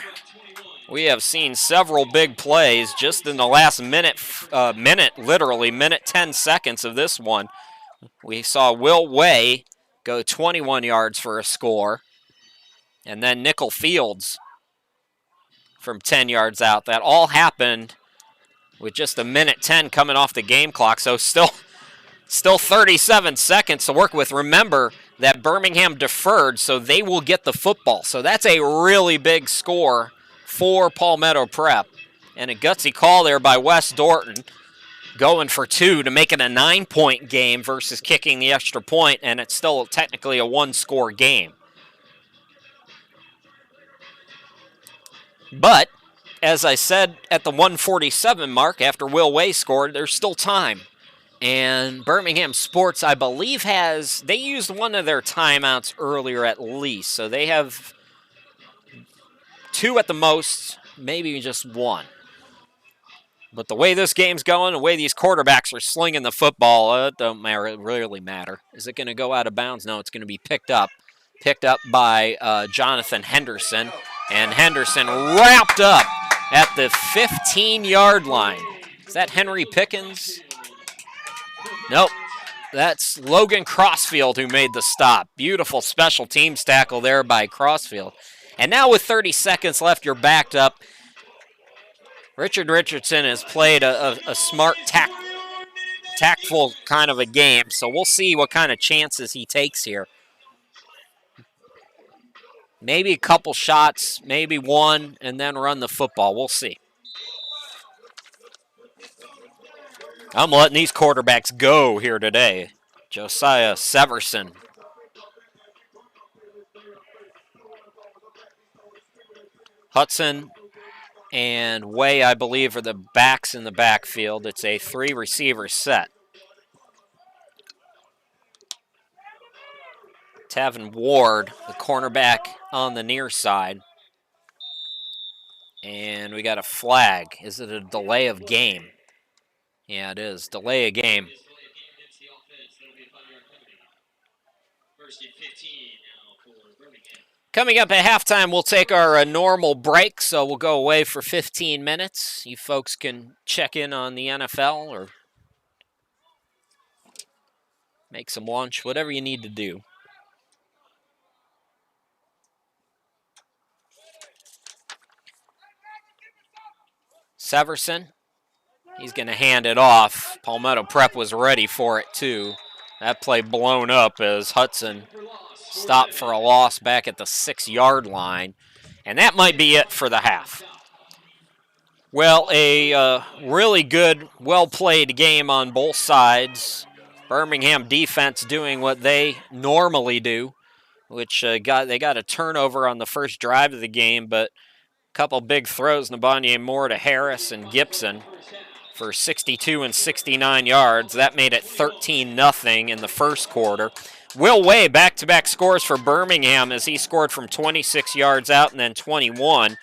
We have seen several big plays just in the last literally minute 10 seconds of this one. We saw Will Way go 21 yards for a score. And then Nickel Fields from 10 yards out. That all happened with just a minute 10 coming off the game clock. So still 37 seconds to work with. Remember that Birmingham deferred, so they will get the football. So that's a really big score for Palmetto Prep. And a gutsy call there by Wes Dorton, going for 2 to make it a 9-point game versus kicking the extra point, and it's still technically a 1-score game. But, as I said at the 147 mark, after Will Way scored, there's still time. And Birmingham Sports, I believe, they used one of their timeouts earlier at least. So they have 2 at the most, maybe just 1. But the way this game's going, the way these quarterbacks are slinging the football, it don't really matter. Is it going to go out of bounds? No, it's going to be picked up. Picked up by Jonathan Henderson. And Henderson wrapped up at the 15-yard line. Is that Henry Pickens? Nope. That's Logan Crossfield who made the stop. Beautiful special teams tackle there by Crossfield. And now with 30 seconds left, you're backed up. Richard Richardson has played a smart, tactful kind of a game, so we'll see what kind of chances he takes here. Maybe a couple shots, maybe 1, and then run the football. We'll see. I'm letting these quarterbacks go here today. Josiah Severson. Hudson and Way, I believe, are the backs in the backfield. It's a 3-receiver set. Tavin Ward, the cornerback on the near side. And we got a flag. Is it a delay of game? Yeah, it is. Delay of game. Coming up at halftime, we'll take our normal break, so we'll go away for 15 minutes. You folks can check in on the NFL or make some lunch, whatever you need to do. Severson, he's going to hand it off. Palmetto Prep was ready for it, too. That play blown up as Hudson stopped for a loss back at the 6-yard line. And that might be it for the half. Well, a really good, well-played game on both sides. Birmingham defense doing what they normally do, which they got a turnover on the first drive of the game, but a couple big throws, Nabonye Moore to Harris and Gibson for 62 and 69 yards. That made it 13-0 in the first quarter. Will Way, back-to-back scores for Birmingham as he scored from 26 yards out and then 21.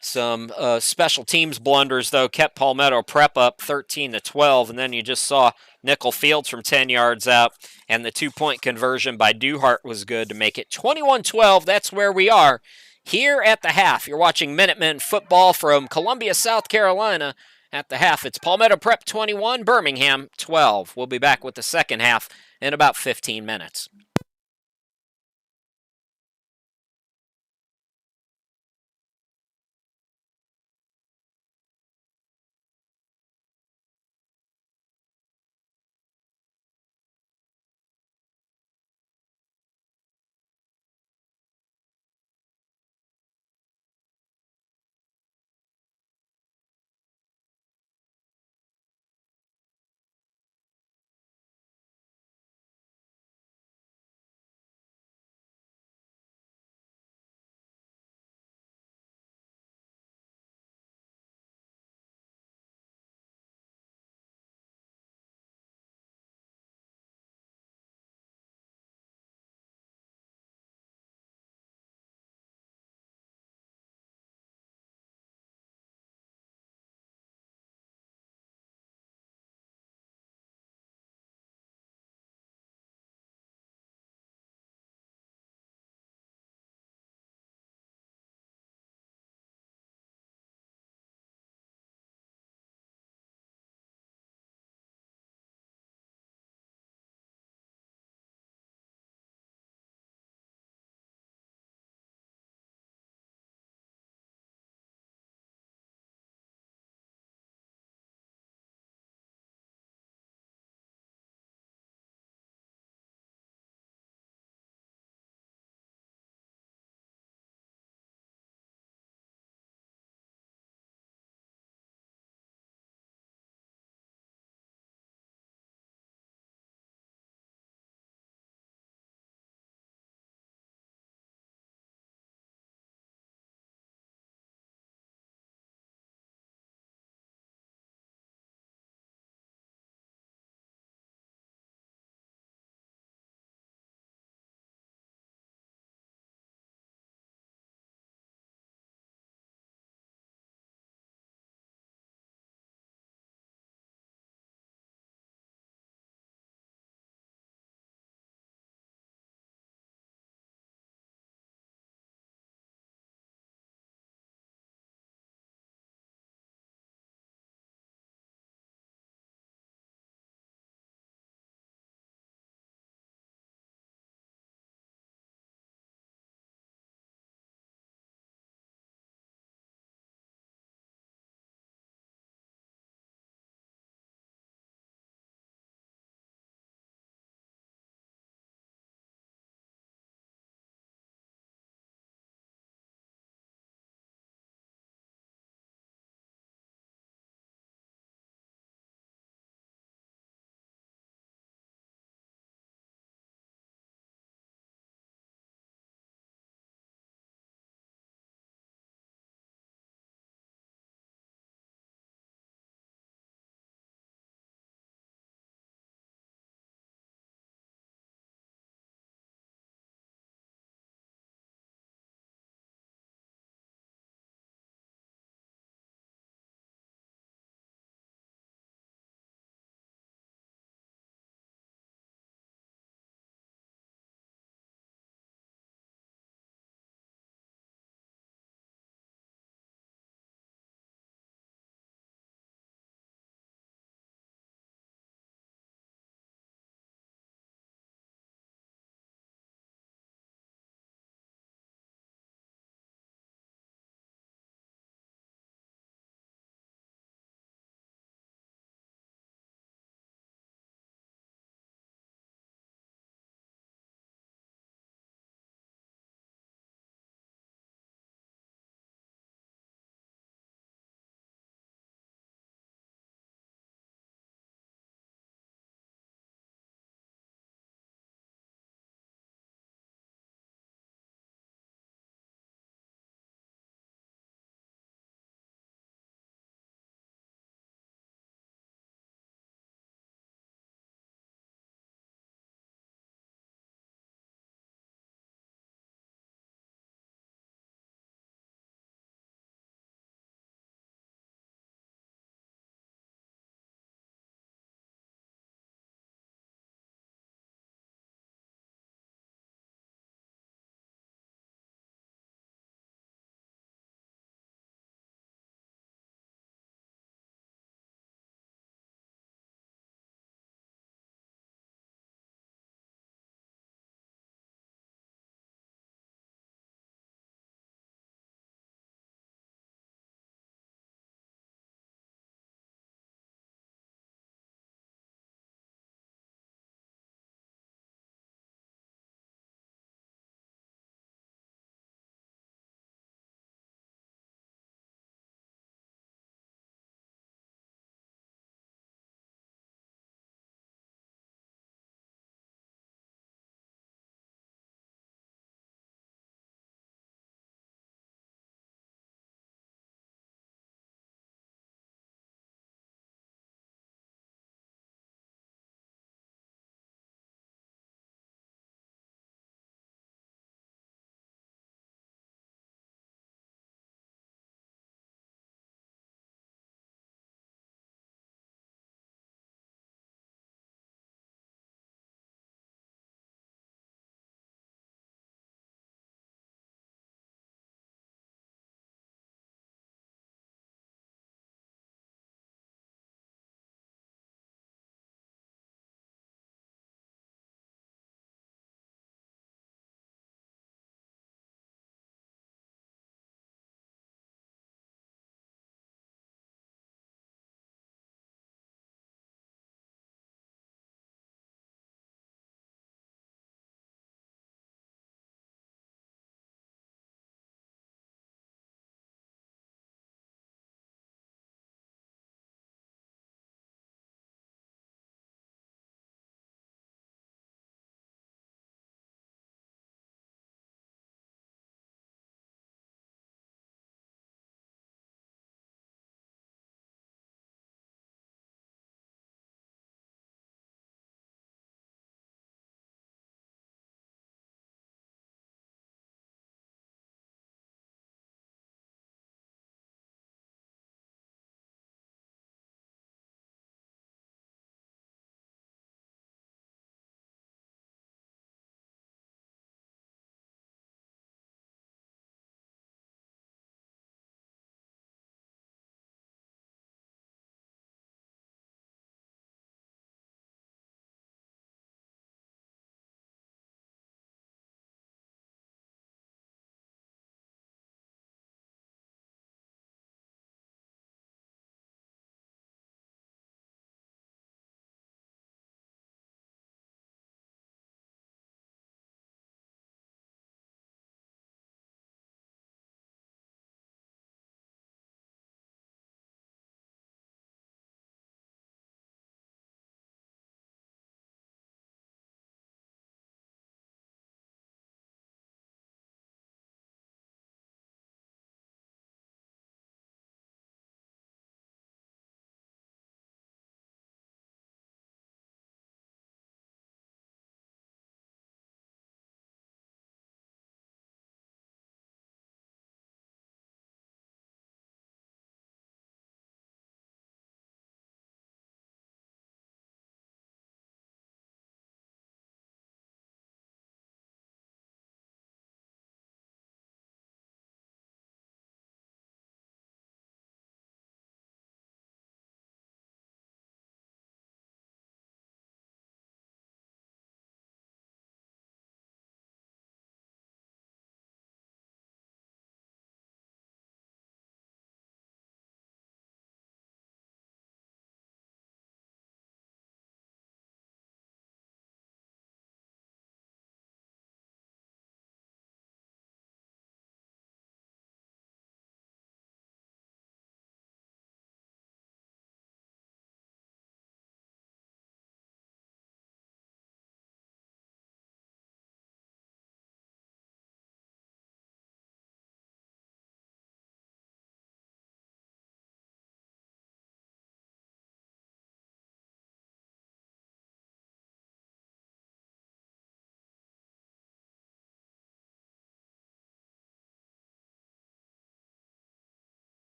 Some special teams blunders, though, kept Palmetto Prep up 13-12, and then you just saw Nickel Fields from 10 yards out, and the 2-point conversion by Duhart was good to make it 21-12. That's where we are here at the half. You're watching Minutemen football from Columbia, South Carolina. At the half, it's Palmetto Prep 21, Birmingham 12. We'll be back with the second half in about 15 minutes.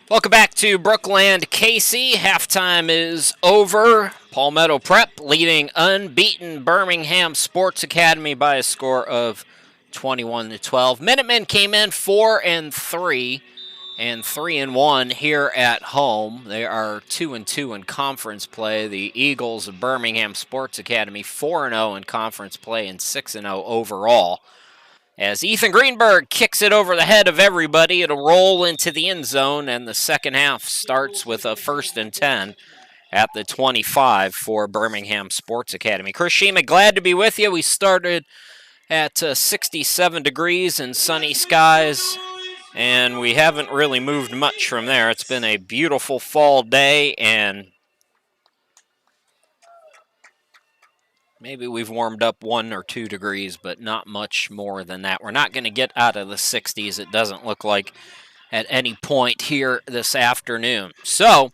Welcome back to Brookland Casey. Halftime is over. Palmetto Prep leading unbeaten Birmingham Sports Academy by a score of 21-12. Minutemen came in 4-3 and 3-1 here at home. They are 2-2 in conference play. The Eagles of Birmingham Sports Academy 4-0 in conference play and 6-0 overall. As Ethan Greenberg kicks it over the head of everybody, it'll roll into the end zone, and the second half starts with a 1st and 10 at the 25 for Birmingham Sports Academy. Chris Shima, glad to be with you. We started at 67 degrees and sunny skies, and we haven't really moved much from there. It's been a beautiful fall day, and maybe we've warmed up 1 or 2 degrees, but not much more than that. We're not going to get out of the 60s, it doesn't look like, at any point here this afternoon. So,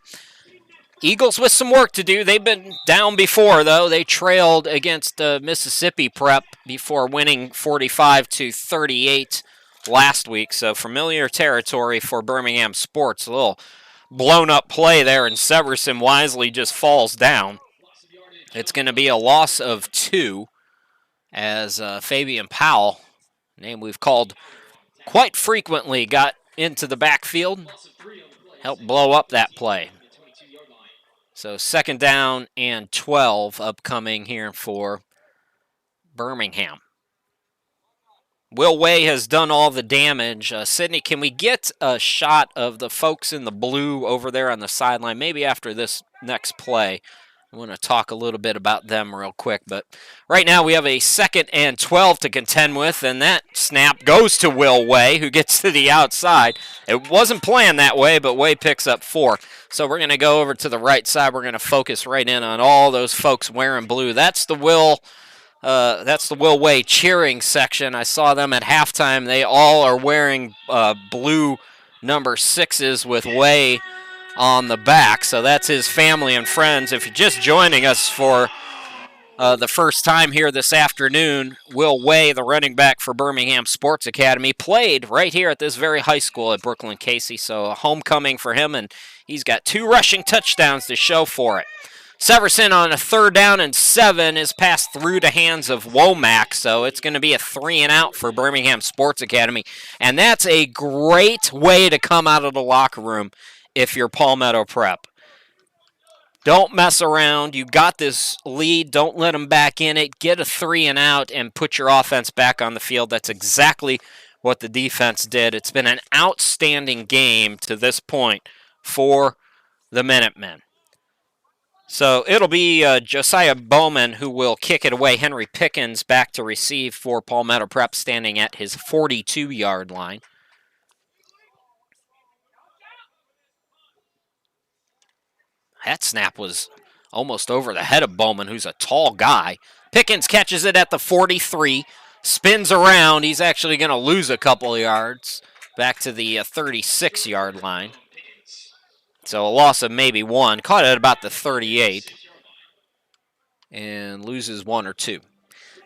Eagles with some work to do. They've been down before, though. They trailed against Mississippi Prep before winning 45-38 last week. So, familiar territory for Birmingham Sports. A little blown-up play there, and Severson wisely just falls down. It's going to be a loss of 2 as Fabian Powell, name we've called quite frequently, got into the backfield, helped blow up that play. So 2nd down and 12 upcoming here for Birmingham. Will Way has done all the damage. Sydney, can we get a shot of the folks in the blue over there on the sideline, maybe after this next play? I want to talk a little bit about them real quick, but right now we have a 2nd and 12 to contend with, and that snap goes to Will Way, who gets to the outside. It wasn't planned that way, but Way picks up 4. So we're going to go over to the right side. We're going to focus right in on all those folks wearing blue. That's the Will Way cheering section. I saw them at halftime. They all are wearing blue number 6s with Way on the back, so that's his family and friends. If you're just joining us for the first time here this afternoon, Will Way, the running back for Birmingham Sports Academy, played right here at this very high school at Brookland Casey, so a homecoming for him, and he's got 2 rushing touchdowns to show for it. Severson on a 3rd down and 7 is passed through the hands of Womack, so it's going to be a 3 and out for Birmingham Sports Academy, and that's a great way to come out of the locker room if you're Palmetto Prep. Don't mess around. You got this lead. Don't let them back in it. Get a 3 and out and put your offense back on the field. That's exactly what the defense did. It's been an outstanding game to this point for the Minutemen. So it'll be Josiah Bowman who will kick it away. Henry Pickens back to receive for Palmetto Prep, standing at his 42-yard line. That snap was almost over the head of Bowman, who's a tall guy. Pickens catches it at the 43, spins around. He's actually going to lose a couple of yards back to the 36-yard line. So a loss of maybe 1. Caught it at about the 38 and loses 1 or 2.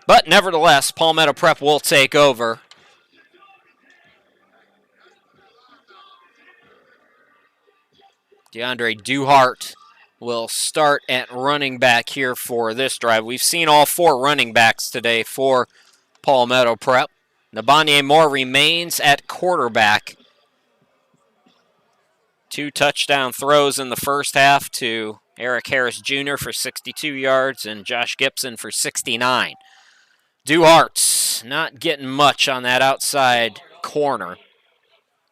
But nevertheless, Palmetto Prep will take over. DeAndre Duhart will start at running back here for this drive. We've seen all 4 running backs today for Palmetto Prep. Nabanye Moore remains at quarterback. 2 touchdown throws in the first half to Eric Harris Jr. for 62 yards and Josh Gibson for 69. Duhart not getting much on that outside corner.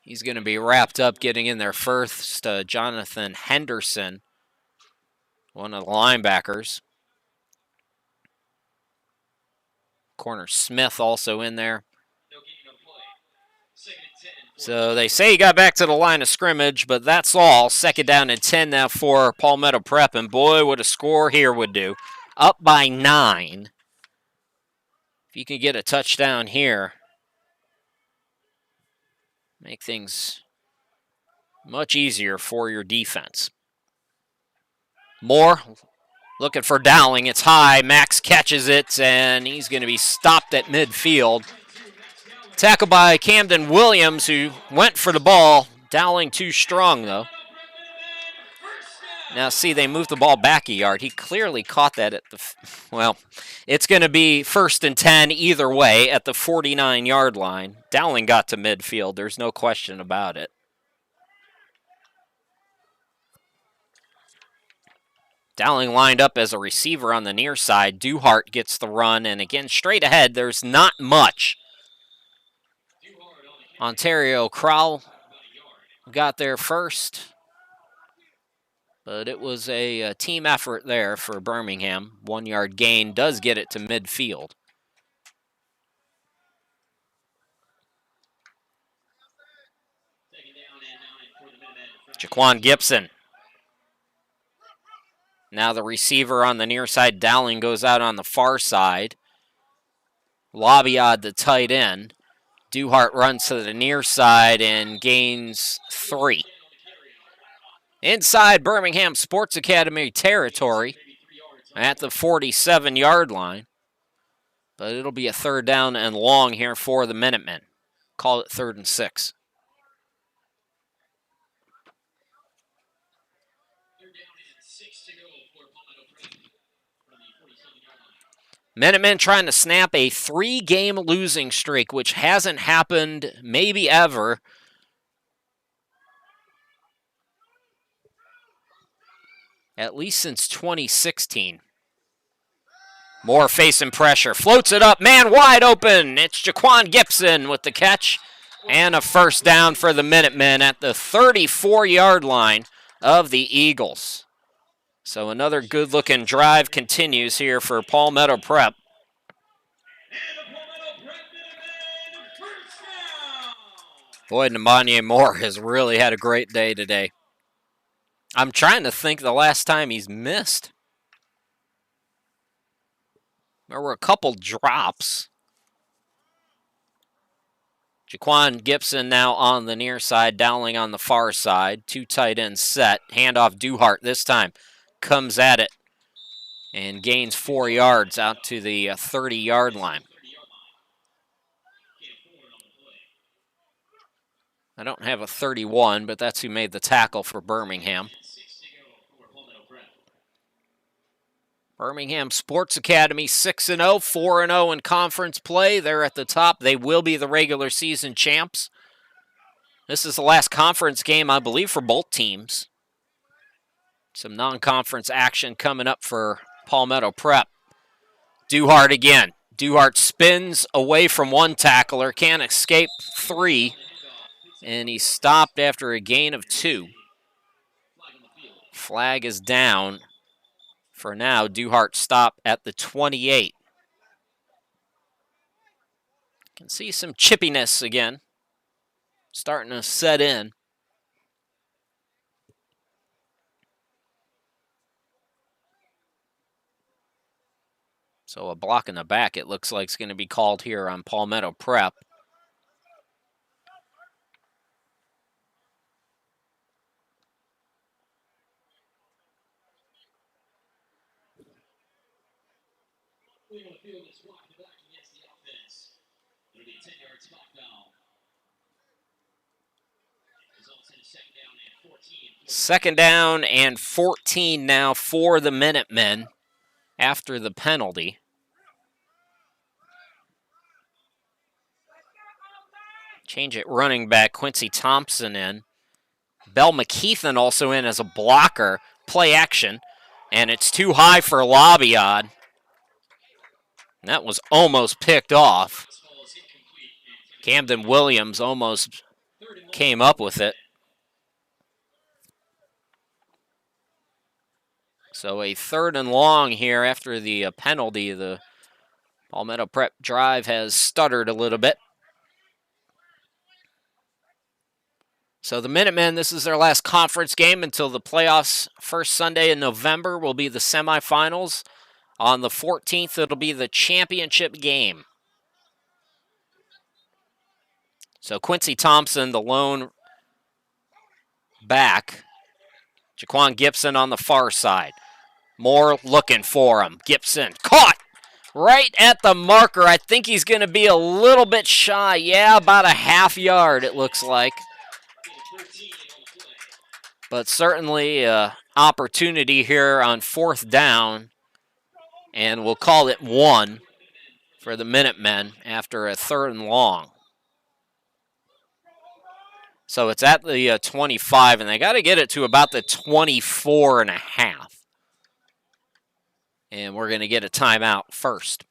He's going to be wrapped up getting in there first. Jonathan Henderson, one of the linebackers. Corner Smith also in there. So they say he got back to the line of scrimmage, but that's all. 2nd down and 10 now for Palmetto Prep, and boy, what a score here would do. Up by 9. If you can get a touchdown here, make things much easier for your defense. Moore looking for Dowling. It's high. Max catches it, and he's going to be stopped at midfield. Tackled by Camden Williams, who went for the ball, Dowling too strong, though. Now, see, they moved the ball back a yard. He clearly caught that at the, well, it's going to be 1st and 10 either way at the 49-yard line. Dowling got to midfield. There's no question about it. Dowling lined up as a receiver on the near side. Duhart gets the run, and again, straight ahead, there's not much. Ontario Crowell got there first. But it was a team effort there for Birmingham. 1-yard gain does get it to midfield. Jaquan Gibson. Now the receiver on the near side. Dowling goes out on the far side. Labiad, the tight end. Duhart runs to the near side and gains 3. Inside Birmingham Sports Academy territory at the 47-yard line. But it'll be a 3rd down and long here for the Minutemen. Call it 3rd and 6. Minutemen trying to snap a 3-game losing streak, which hasn't happened maybe ever. At least since 2016. Moore facing pressure. Floats it up. Man wide open. It's Jaquan Gibson with the catch. And a 1st down for the Minutemen at the 34-yard line of the Eagles. So another good-looking drive continues here for Palmetto Prep. Boy, Nemanja Moore has really had a great day today. I'm trying to think the last time he's missed. There were a couple drops. Jaquan Gibson now on the near side, Dowling on the far side. 2 tight ends set. Handoff Duhart this time. Comes at it and gains 4 yards out to the 30-yard line. I don't have a 31, but that's who made the tackle for Birmingham. Birmingham Sports Academy 6-0, 4-0 in conference play. They're at the top. They will be the regular season champs. This is the last conference game, I believe, for both teams. Some non-conference action coming up for Palmetto Prep. Duhart again. Duhart spins away from 1 tackler, can't escape 3, and he's stopped after a gain of 2. Flag is down. For now, Duhart stopped at the 28. Can see some chippiness again, starting to set in. So a block in the back, it looks like, is going to be called here on Palmetto Prep. Second down and 14 now for the Minutemen after the penalty. Change it running back, Quincy Thompson in. Bell McKeithen also in as a blocker. Play action. And it's too high for Labiad. That was almost picked off. Camden Williams almost came up with it. So a 3rd and long here after the penalty. The Palmetto Prep drive has stuttered a little bit. So the Minutemen, this is their last conference game until the playoffs. First Sunday in November will be the semifinals. On the 14th, it'll be the championship game. So Quincy Thompson, the lone back. Jaquan Gibson on the far side. Moore looking for him. Gibson caught right at the marker. I think he's going to be a little bit shy. Yeah, about a half yard, it looks like. But certainly opportunity here on 4th down, and we'll call it 1 for the Minutemen after a 3rd and long. So it's at the 25, and they got to get it to about the 24 and a half. And we're going to get a timeout first.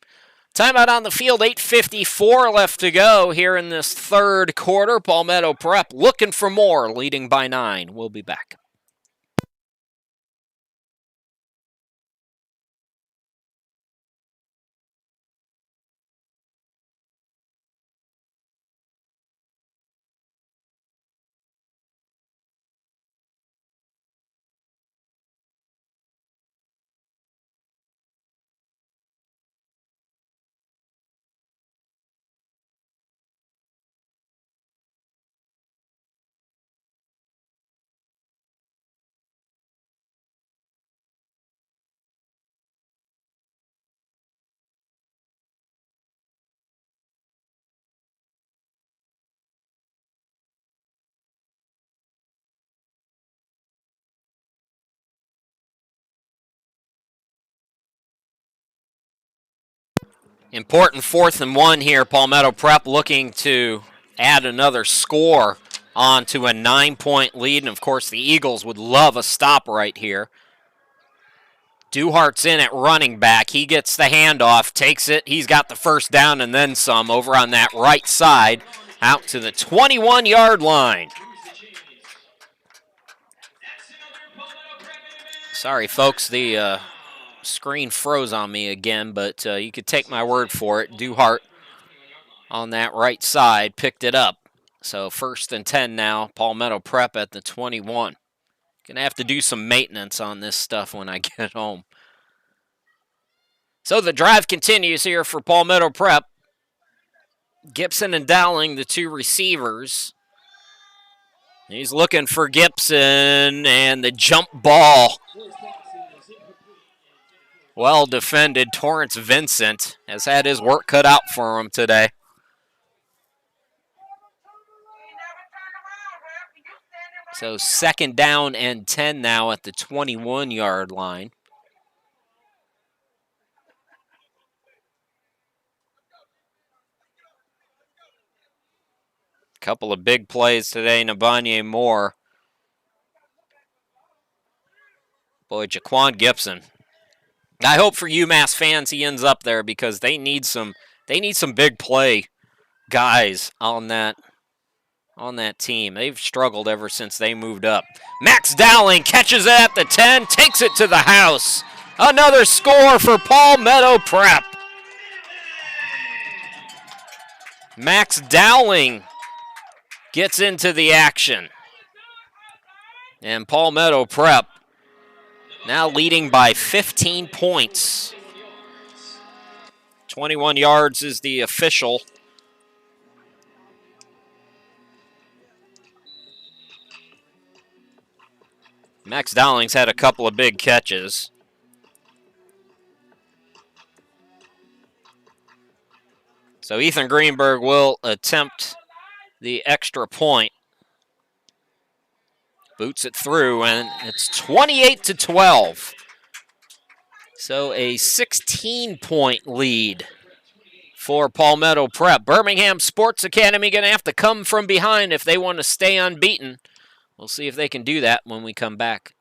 Timeout on the field, 8:54 left to go here in this 3rd quarter. Palmetto Prep looking for more, leading by 9. We'll be back. Important 4th and 1 here. Palmetto Prep looking to add another score onto a 9-point lead. And, of course, the Eagles would love a stop right here. Duhart's in at running back. He gets the handoff, takes it. He's got the 1st down and then some over on that right side out to the 21-yard line. Sorry, folks, the screen froze on me again, but you could take my word for it. Duhart on that right side picked it up. So 1st and 10 now, Palmetto Prep at the 21. Gonna have to do some maintenance on this stuff when I get home. So the drive continues here for Palmetto Prep. Gibson and Dowling, the 2 receivers. He's looking for Gibson, and the jump ball. Well defended. Torrance Vincent has had his work cut out for him today. So 2nd down and 10 now at the 21-yard line. Couple of big plays today. Nabanye Moore. Boy, Jaquan Gibson. I hope for UMass fans he ends up there because they need some big play guys on that team. They've struggled ever since they moved up. Max Dowling catches it at the 10, takes it to the house. Another score for Palmetto Prep. Max Dowling gets into the action. And Palmetto Prep now leading by 15 points. 21 yards is the official. Max Dowling's had a couple of big catches. So Ethan Greenberg will attempt the extra point. Boots it through, and it's 28-12. So a 16-point lead for Palmetto Prep. Birmingham Sports Academy going to have to come from behind if they want to stay unbeaten. We'll see if they can do that when we come back.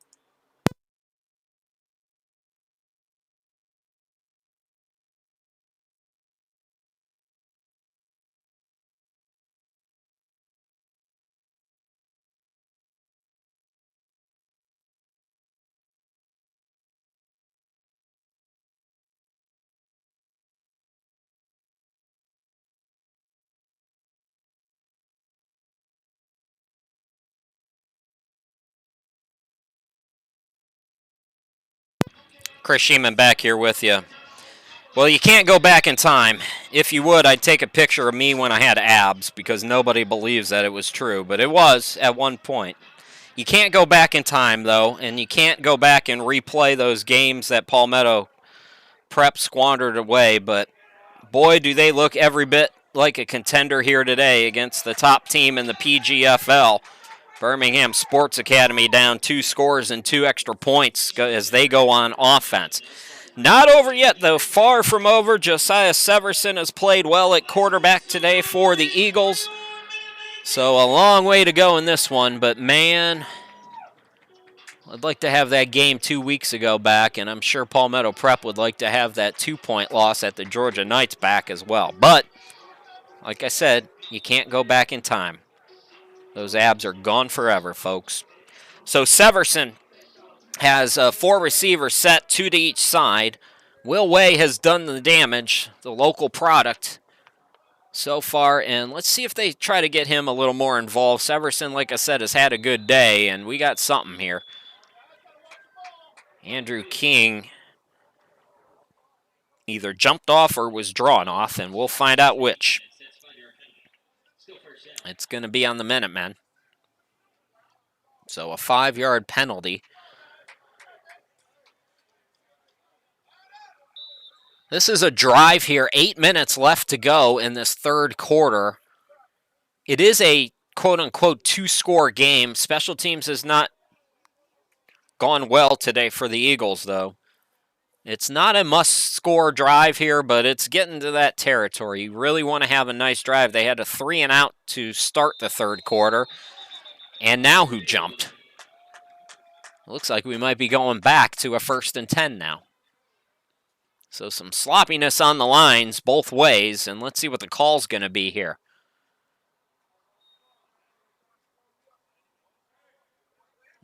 Chris Sheeman back here with you. Well, you can't go back in time. If you would, I'd take a picture of me when I had abs because nobody believes that it was true, but it was at one point. You can't go back in time, though, and you can't go back and replay those games that Palmetto Prep squandered away, but boy, do they look every bit like a contender here today against the top team in the PGFL. Birmingham Sports Academy down 2 scores and 2 extra points as they go on offense. Not over yet, though. Far from over. Josiah Severson has played well at quarterback today for the Eagles. So a long way to go in this one, but man, I'd like to have that game 2 weeks ago back, and I'm sure Palmetto Prep would like to have that 2-point loss at the Georgia Knights back as well. But, like I said, you can't go back in time. Those abs are gone forever, folks. So Severson has 4 receivers set, 2 to each side. Will Way has done the damage, the local product, so far. And let's see if they try to get him a little more involved. Severson, like I said, has had a good day, and we got something here. Andrew King either jumped off or was drawn off, and we'll find out which. It's going to be on the Minutemen. So a 5-yard penalty. This is a drive here, 8 minutes left to go in this third quarter. It is a quote-unquote 2-score game. Special teams has not gone well today for the Eagles, though. It's not a must-score drive here, but it's getting to that territory. You really want to have a nice drive. They had a 3-and-out to start the third quarter. And now who jumped? It looks like we might be going back to a 1st and 10 now. So some sloppiness on the lines both ways, and let's see what the call's going to be here.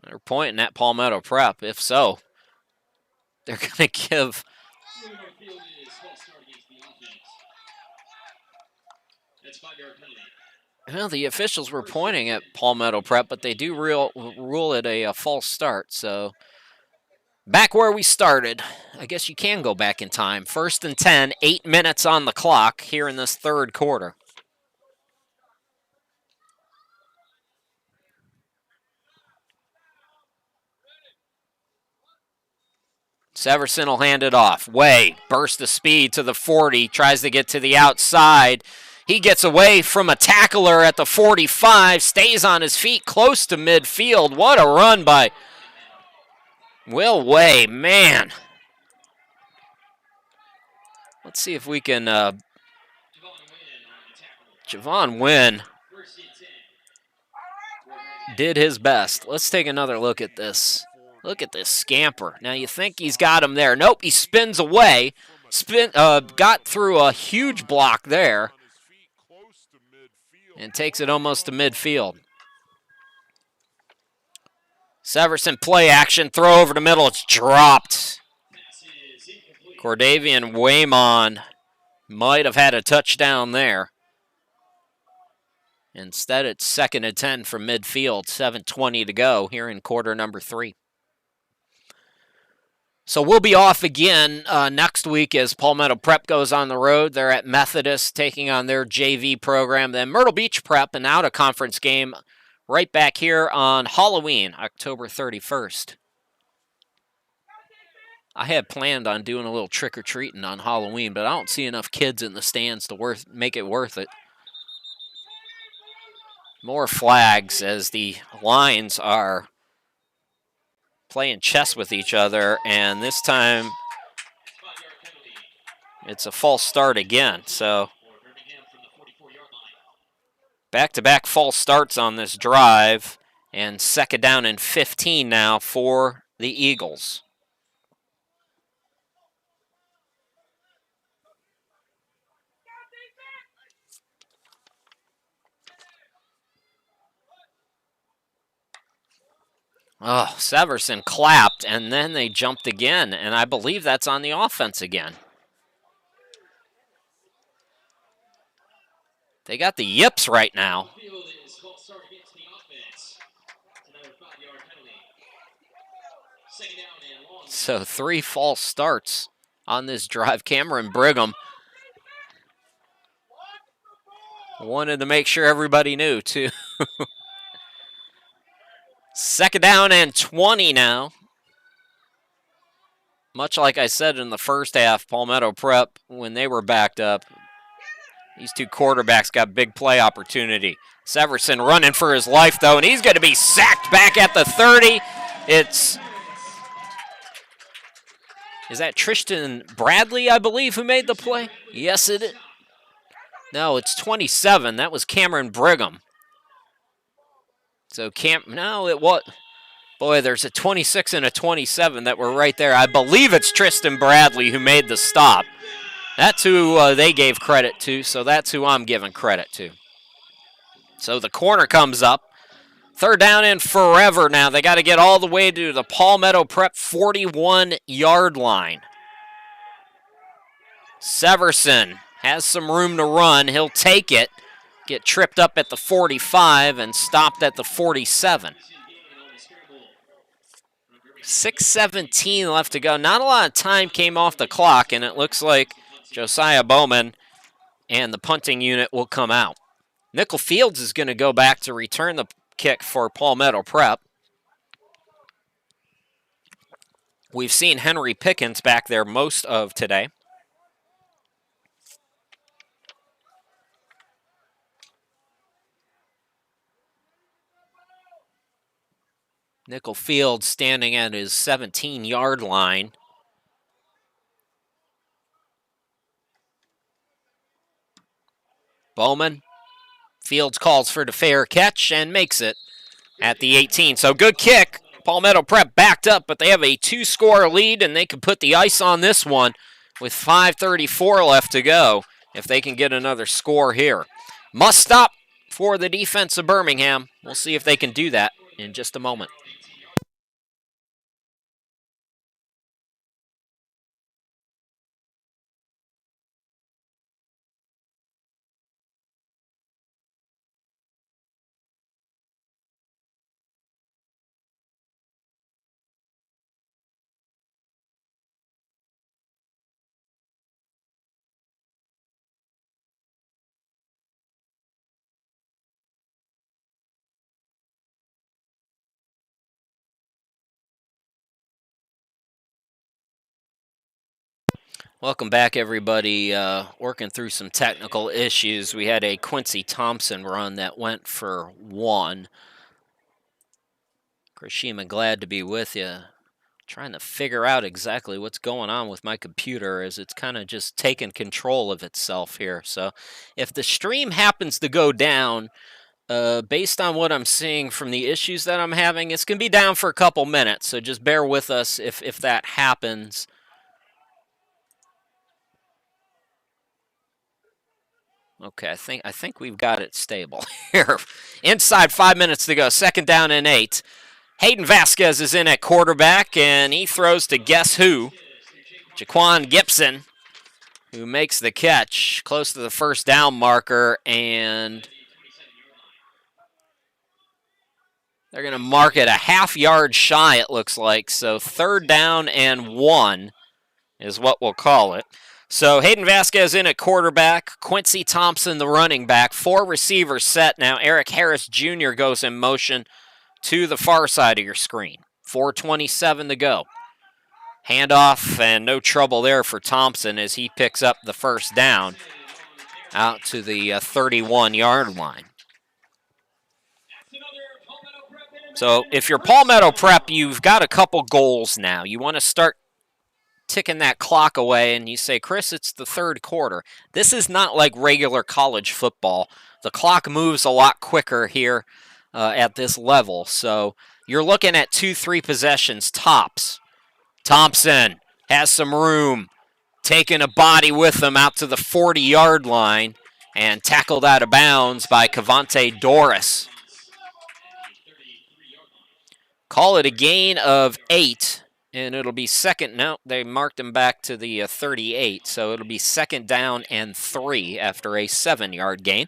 They're pointing at Palmetto Prep. If so, they're going to give... Well, the officials were pointing at Palmetto Prep, but they do rule it a false start, so... Back where we started. I guess you can go back in time. 1st and 10, 8 minutes on the clock here in this third quarter. Severson will hand it off. Way, burst of speed to the 40, tries to get to the outside. He gets away from a tackler at the 45, stays on his feet close to midfield. What a run by Will Way, man. Let's see if we can... Javon Wynn did his best. Let's take another look at this. Look at this scamper. Now you think he's got him there. Nope, he spins away. Got through a huge block there. And takes it almost to midfield. Severson play action, throw over the middle, it's dropped. Cordavian Waymon might have had a touchdown there. Instead, it's 2nd and 10 from midfield, 7:20 to go here in quarter number 3. So we'll be off again next week as Palmetto Prep goes on the road. They're at Methodist taking on their JV program. Then Myrtle Beach Prep, an out-of-conference game, right back here on Halloween, October 31st. I had planned on doing a little trick-or-treating on Halloween, but I don't see enough kids in the stands to make it worth it. More flags as the Lions are playing chess with each other, and this time it's a false start again. So back-to-back false starts on this drive, and 2nd down and 15 now for the Eagles. Oh, Severson clapped, and then they jumped again, and I believe that's on the offense again. They got the yips right now. So 3 false starts on this drive. Cameron Brigham wanted to make sure everybody knew, too. 2nd down and 20 now. Much like I said in the first half, Palmetto Prep, when they were backed up, these two quarterbacks got big play opportunity. Severson running for his life, though, and he's going to be sacked back at the 30. Is that Tristan Bradley, I believe, who made the play? Yes, it is. No, it's 27. That was Cameron Brigham. So no, it was. Boy, there's a 26 and a 27 that were right there. I believe it's Tristan Bradley who made the stop. That's who they gave credit to, so that's who I'm giving credit to. So the corner comes up. Third down and forever now. They got to get all the way to the Palmetto Prep 41-yard line. Severson has some room to run. He'll take it, get tripped up at the 45, and stopped at the 47. 6:17 left to go. Not a lot of time came off the clock, and it looks like Josiah Bowman and the punting unit will come out. Nickel Fields is going to go back to return the kick for Palmetto Prep. We've seen Henry Pickens back there most of today. Nickel Fields standing at his 17-yard line. Bowman. Fields calls for the fair catch and makes it at the 18. So good kick. Palmetto Prep backed up, but they have a 2-score lead, and they can put the ice on this one with 5:34 left to go if they can get another score here. Must stop for the defense of Birmingham. We'll see if they can do that in just a moment. Welcome back, everybody. Working through some technical issues. We had a Quincy Thompson run that went for 1. Krishima, glad to be with you. Trying to figure out exactly what's going on with my computer as it's kind of just taking control of itself here. So if the stream happens to go down, based on what I'm seeing from the issues that I'm having, it's going to be down for a couple minutes. So just bear with us if that happens. Okay, I think we've got it stable here. Inside 5 minutes to go. Second down and 8. Hayden Vasquez is in at quarterback, and he throws to guess who? Jaquan Gibson, who makes the catch close to the first down marker, and they're going to mark it a half-yard shy, it looks like. So third down and 1 is what we'll call it. So Hayden Vasquez in at quarterback, Quincy Thompson the running back, 4 receivers set. Now Eric Harris Jr. goes in motion to the far side of your screen. 4:27 to go. Handoff and no trouble there for Thompson as he picks up the first down out to the 31-yard line. So if you're Palmetto Prep, you've got a couple goals now. You want to start ticking that clock away, and you say, Chris, it's the third quarter. This is not like regular college football. The clock moves a lot quicker here at this level. So you're looking at 2-3 possessions tops. Thompson has some room, taking a body with him out to the 40-yard line and tackled out of bounds by Cavante Doris. Call it a gain of 8. And it'll be second. No, they marked him back to the 38. So it'll be second down and 3 after a 7-yard gain.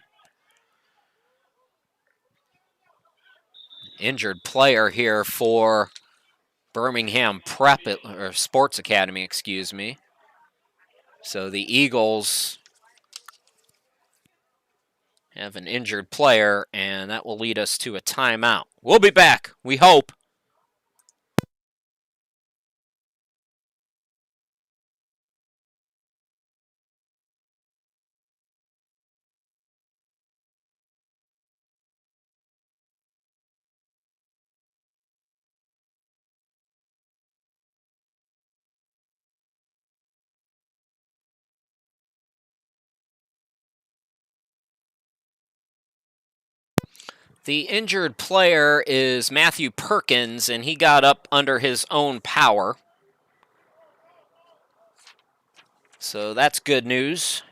Injured player here for Birmingham Prep, or Sports Academy, excuse me. So the Eagles have an injured player, and that will lead us to a timeout. We'll be back, we hope. The injured player is Matthew Perkins, and he got up under his own power. So that's good news.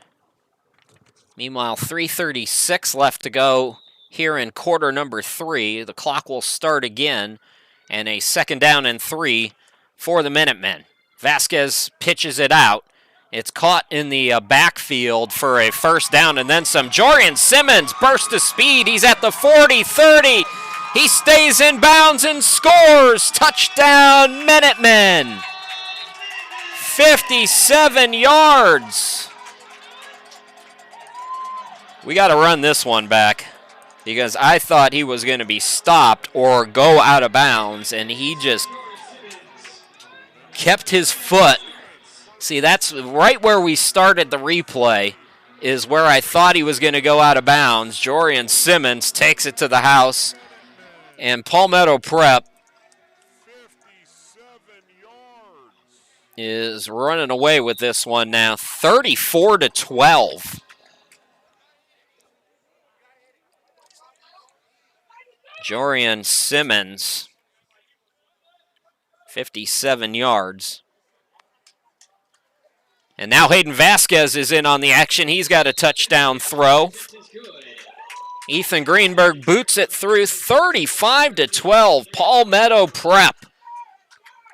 Meanwhile, 3:36 left to go here in quarter number 3. The clock will start again, and a 2nd down and 3 for the Minutemen. Vasquez pitches it out. It's caught in the backfield for a 1st down and then some. Jorian Simmons burst to speed. He's at the 40, 30. He stays in bounds and scores. Touchdown, Minutemen. 57 yards. We got to run this one back because I thought he was going to be stopped or go out of bounds, and he just kept his foot. See, that's right where we started the replay, is where I thought he was going to go out of bounds. Jorian Simmons takes it to the house, and Palmetto Prep is running away with this one now, 34-12. Jorian Simmons, 57 yards. And now Hayden Vasquez is in on the action. He's got a touchdown throw. Ethan Greenberg boots it through, 35-12. Palmetto Prep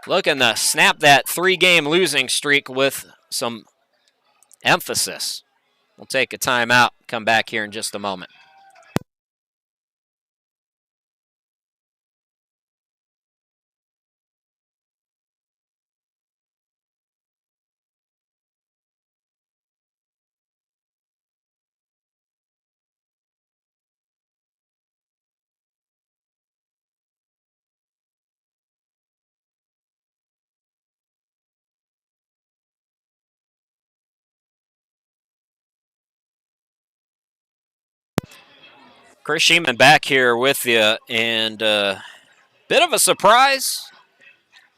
looking to snap that 3-game losing streak with some emphasis. We'll take a timeout, come back here in just a moment. Chris Sheeman back here with you, and bit of a surprise.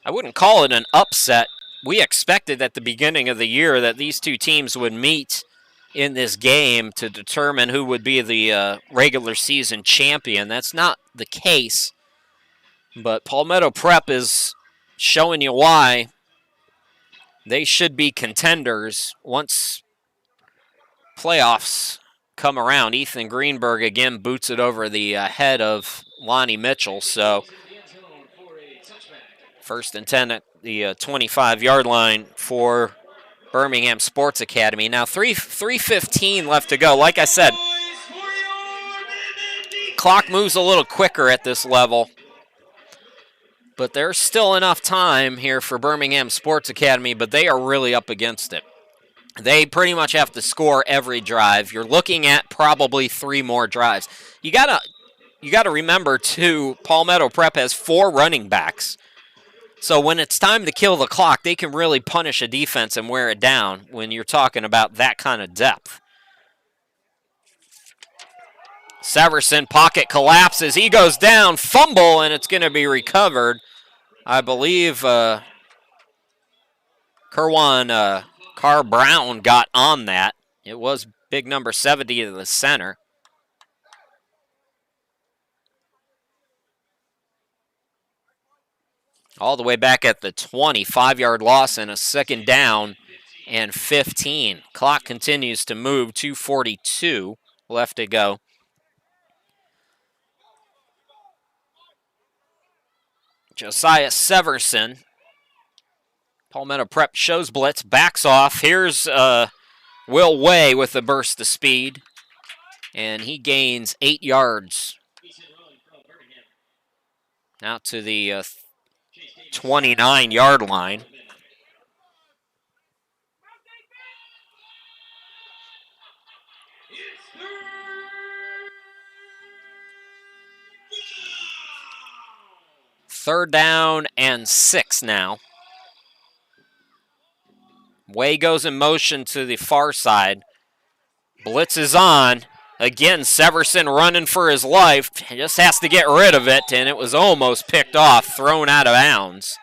I wouldn't call it an upset. We expected at the beginning of the year that these two teams would meet in this game to determine who would be the regular season champion. That's not the case, but Palmetto Prep is showing you why they should be contenders once playoffs come around. Ethan Greenberg again boots it over the head of Lonnie Mitchell. So 1st and 10 at the 25-yard line for Birmingham Sports Academy. Now 3:15 left to go. Like I said, clock moves a little quicker at this level, but there's still enough time here for Birmingham Sports Academy, but they are really up against it. They pretty much have to score every drive. You're looking at probably 3 more drives. You gotta remember too, Palmetto Prep has 4 running backs. So when it's time to kill the clock, they can really punish a defense and wear it down when you're talking about that kind of depth. Severson, pocket collapses. He goes down, fumble, and it's going to be recovered. I believe Kerwan Carr Brown got on that. It was big number 70 to the center. All the way back at the 25-yard loss and a 2nd down and 15. Clock continues to move, 2:42 left to go. Josiah Severson. Palmetto Prep shows blitz, backs off. Here's Will Way with a burst of speed, and he gains 8 yards. Out to the 29-yard line. Third down and 6 now. Way goes in motion to the far side. Blitz is on. Again, Severson running for his life. He just has to get rid of it, and it was almost picked off, thrown out of bounds.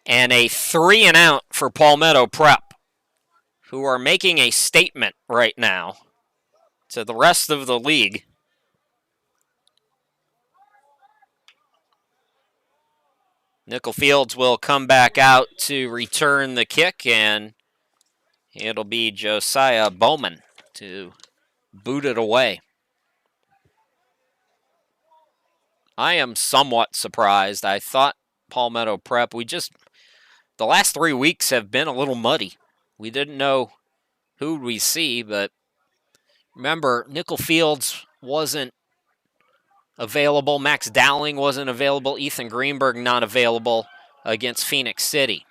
And a 3-and-out for Palmetto Prep, who are making a statement right now to the rest of the league. Nickel Fields will come back out to return the kick, and it'll be Josiah Bowman to boot it away. I am somewhat surprised. I thought Palmetto Prep, the last 3 weeks have been a little muddy. We didn't know who we see, but remember, Nickel Fields wasn't available. Max Dowling wasn't available. Ethan Greenberg not available against Phoenix City.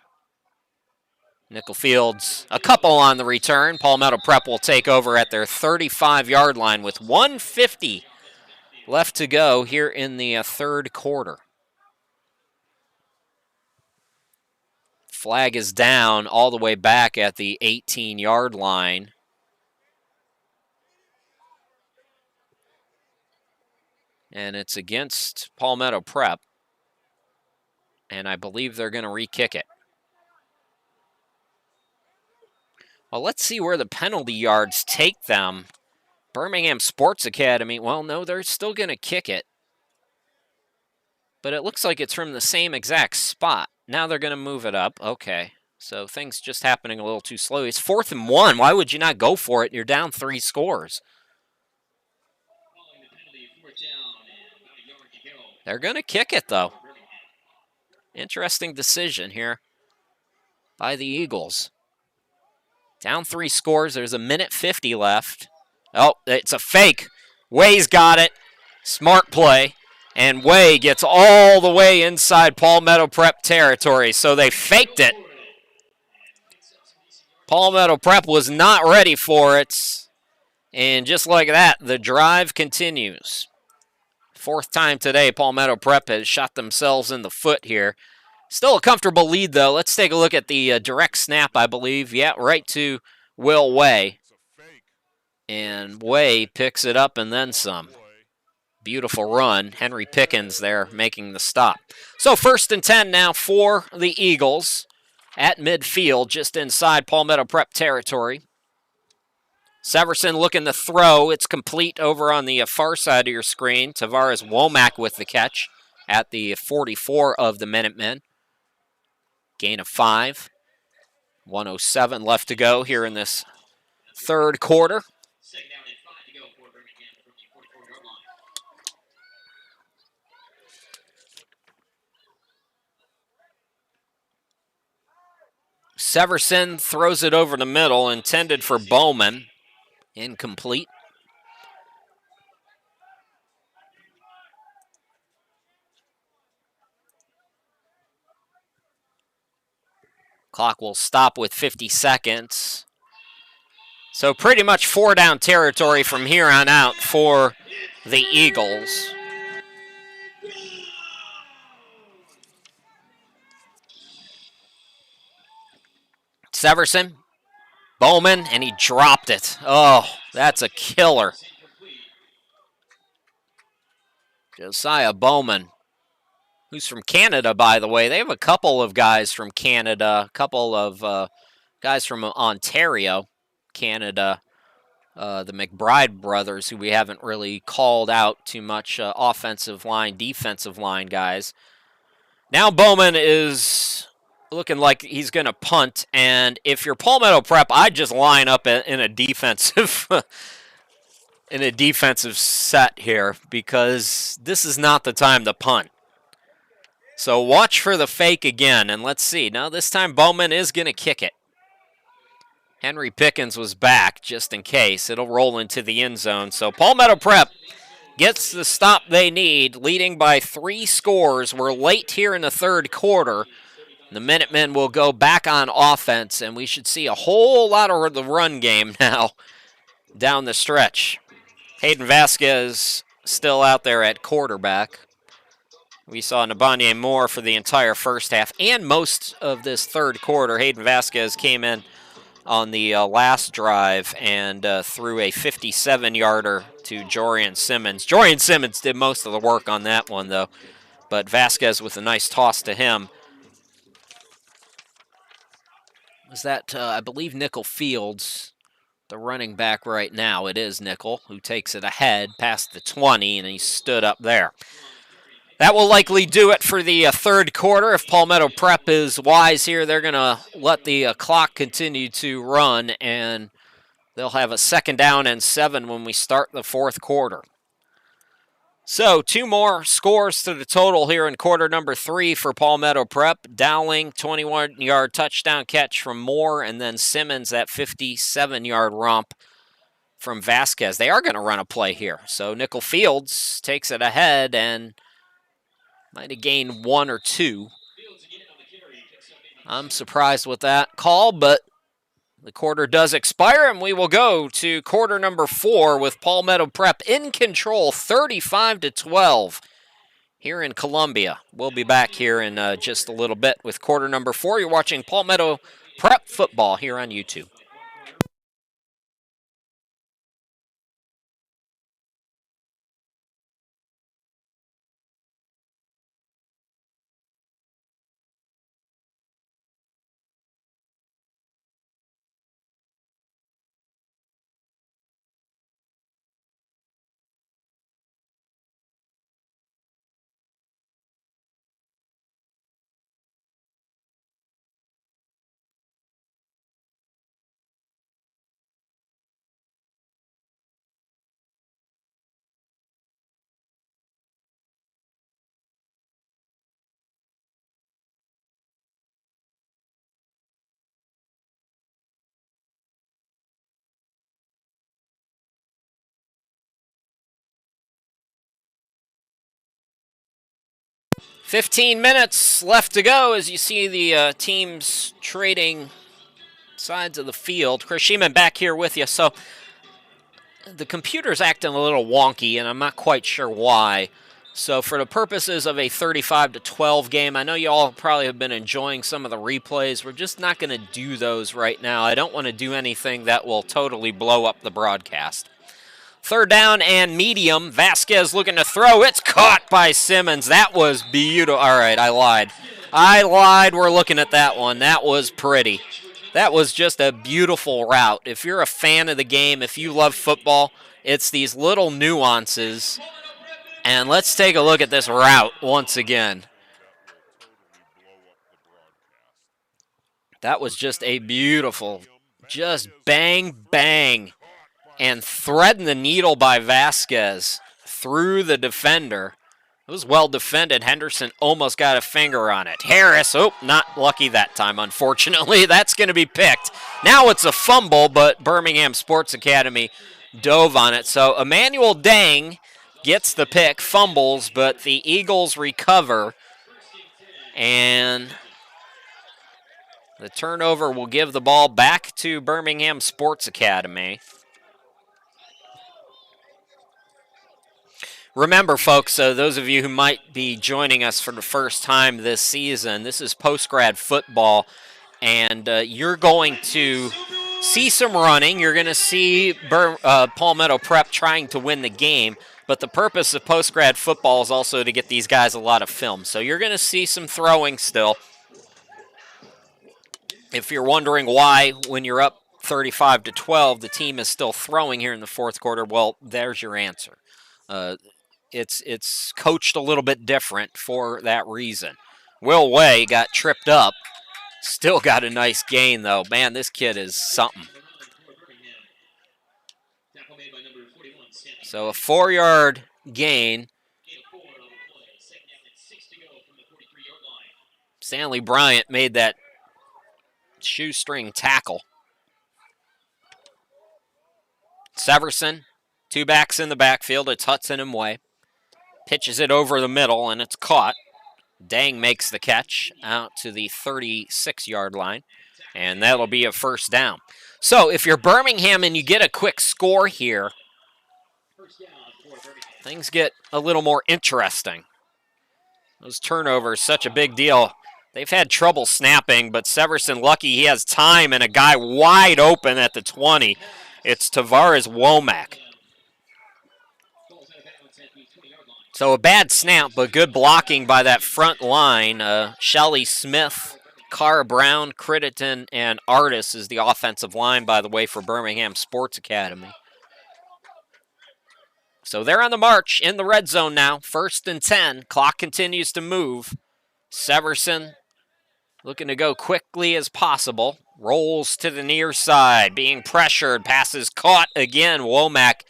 Nickel Fields, a couple on the return. Palmetto Prep will take over at their 35-yard line with 1:50 left to go here in the third quarter. Flag is down all the way back at the 18-yard line. And it's against Palmetto Prep. And I believe they're going to re-kick it. Well, let's see where the penalty yards take them. Birmingham Sports Academy, well, no, they're still going to kick it. But it looks like it's from the same exact spot. Now they're going to move it up. Okay, so things just happening a little too slowly. It's 4th and 1. Why would you not go for it? You're down 3 scores. They're going to kick it, though. Interesting decision here by the Eagles. Down 3 scores. There's 1:50 left. Oh, it's a fake. Way's got it. Smart play. And Way gets all the way inside Palmetto Prep territory, so they faked it. Palmetto Prep was not ready for it. And just like that, the drive continues. 4th time today, Palmetto Prep has shot themselves in the foot here. Still a comfortable lead, though. Let's take a look at the direct snap, I believe. Yeah, right to Will Way. And Way picks it up and then some. Beautiful run. Henry Pickens there making the stop. So 1st and 10 now for the Eagles at midfield, just inside Palmetto Prep territory. Severson looking to throw. It's complete over on the far side of your screen. Tavares Womack with the catch at the 44 of the Minutemen. Gain of 5. 1:07 left to go here in this third quarter. Severson throws it over the middle, intended for Bowman. Incomplete. Clock will stop with 50 seconds. So pretty much 4 down territory from here on out for the Eagles. Severson, Bowman, and he dropped it. Oh, that's a killer. Josiah Bowman, who's from Canada, by the way. They have a couple of guys from Canada, a couple of guys from Ontario, Canada. The McBride brothers, who we haven't really called out too much, offensive line, defensive line guys. Now Bowman is looking like he's going to punt, and if you're Palmetto Prep, I'd just line up in a defensive in a defensive set here, because this is not the time to punt. So watch for the fake again, and let's see. Now this time Bowman is going to kick it. Henry Pickens was back just in case. It'll roll into the end zone. So Palmetto Prep gets the stop they need, leading by 3 scores. We're late here in the third quarter. The Minutemen will go back on offense, and we should see a whole lot of the run game now down the stretch. Hayden Vasquez still out there at quarterback. We saw Nabanye Moore for the entire first half and most of this third quarter. Hayden Vasquez came in on the last drive and threw a 57-yarder to Jorian Simmons. Jorian Simmons did most of the work on that one, though, but Vasquez with a nice toss to him. Was that, I believe, Nickel Fields the running back right now. It is Nickel who takes it ahead past the 20, and he stood up there. That will likely do it for the third quarter. If Palmetto Prep is wise here, they're going to let the clock continue to run, and they'll have a 2nd down and 7 when we start the fourth quarter. So 2 more scores to the total here in quarter number 3 for Palmetto Prep. Dowling, 21-yard touchdown catch from Moore, and then Simmons, that 57-yard romp from Vasquez. They are going to run a play here. So Nickel Fields takes it ahead and might have gained 1 or 2. I'm surprised with that call, but the quarter does expire, and we will go to quarter number 4 with Palmetto Prep in control, 35-12 here in Columbia. We'll be back here in just a little bit with quarter number 4. You're watching Palmetto Prep football here on YouTube. "15 minutes left to go as you see the teams trading sides of the field. Chris Sheeman back here with you. So the computer's acting a little wonky, and I'm not quite sure why. So for the purposes of a 35-12 game, I know you all probably have been enjoying some of the replays. We're just not going to do those right now. I don't want to do anything that will totally blow up the broadcast. 3rd down and medium. Vasquez looking to throw. It's caught by Simmons. That was beautiful. All right, I lied. We're looking at that one. That was pretty. That was just a beautiful route. If you're a fan of the game, if you love football, it's these little nuances. And let's take a look at this route once again. That was just a beautiful, just bang, bang, and threading the needle by Vasquez through the defender. It was well defended. Henderson almost got a finger on it. Harris, not lucky that time, unfortunately. That's going to be picked. Now it's a fumble, but Birmingham Sports Academy dove on it. So Emmanuel Dang gets the pick, fumbles, but the Eagles recover. And the turnover will give the ball back to Birmingham Sports Academy. Remember, folks, those of you who might be joining us for the first time this season, this is post-grad football, and you're going to see some running. You're going to see Palmetto Prep trying to win the game, but the purpose of post-grad football is also to get these guys a lot of film. So you're going to see some throwing still. If you're wondering why, when you're up 35-12, the team is still throwing here in the fourth quarter, well, there's your answer. It's coached a little bit different for that reason. Will Way got tripped up. Still got a nice gain, though. Man, this kid is something. So a 4-yard gain. Stanley Bryant made that shoestring tackle. Severson, 2 backs in the backfield. It's Hudson and Way. Pitches it over the middle, and it's caught. Dang makes the catch out to the 36-yard line, and that'll be a 1st down. So if you're Birmingham and you get a quick score here, things get a little more interesting. Those turnovers, such a big deal. They've had trouble snapping, but Severson lucky he has time and a guy wide open at the 20. It's Tavares Womack. So a bad snap, but good blocking by that front line. Shelly Smith Cara Brown, Crittenton, and Artis is the offensive line, by the way, for Birmingham Sports Academy. So they're on the march in the red zone now. 1st and 10. Clock continues to move. Severson looking to go quickly as possible. Rolls to the near side, being pressured. Passes caught again. Womack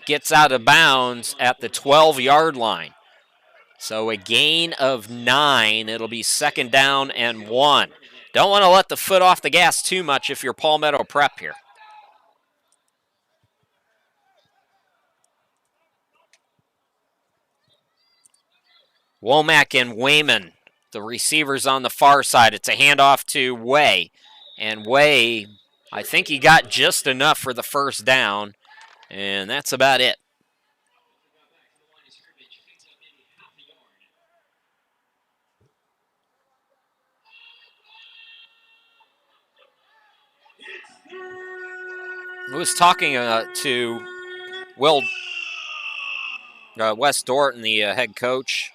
gets out of bounds at the 12-yard line. So a gain of 9. It'll be 2nd down and 1. Don't want to let the foot off the gas too much if you're Palmetto Prep here. Womack and Wayman, the receivers on the far side. It's a handoff to Way. And Way, I think he got just enough for the 1st down. And that's about it. I was talking to Wes Dorton, the head coach,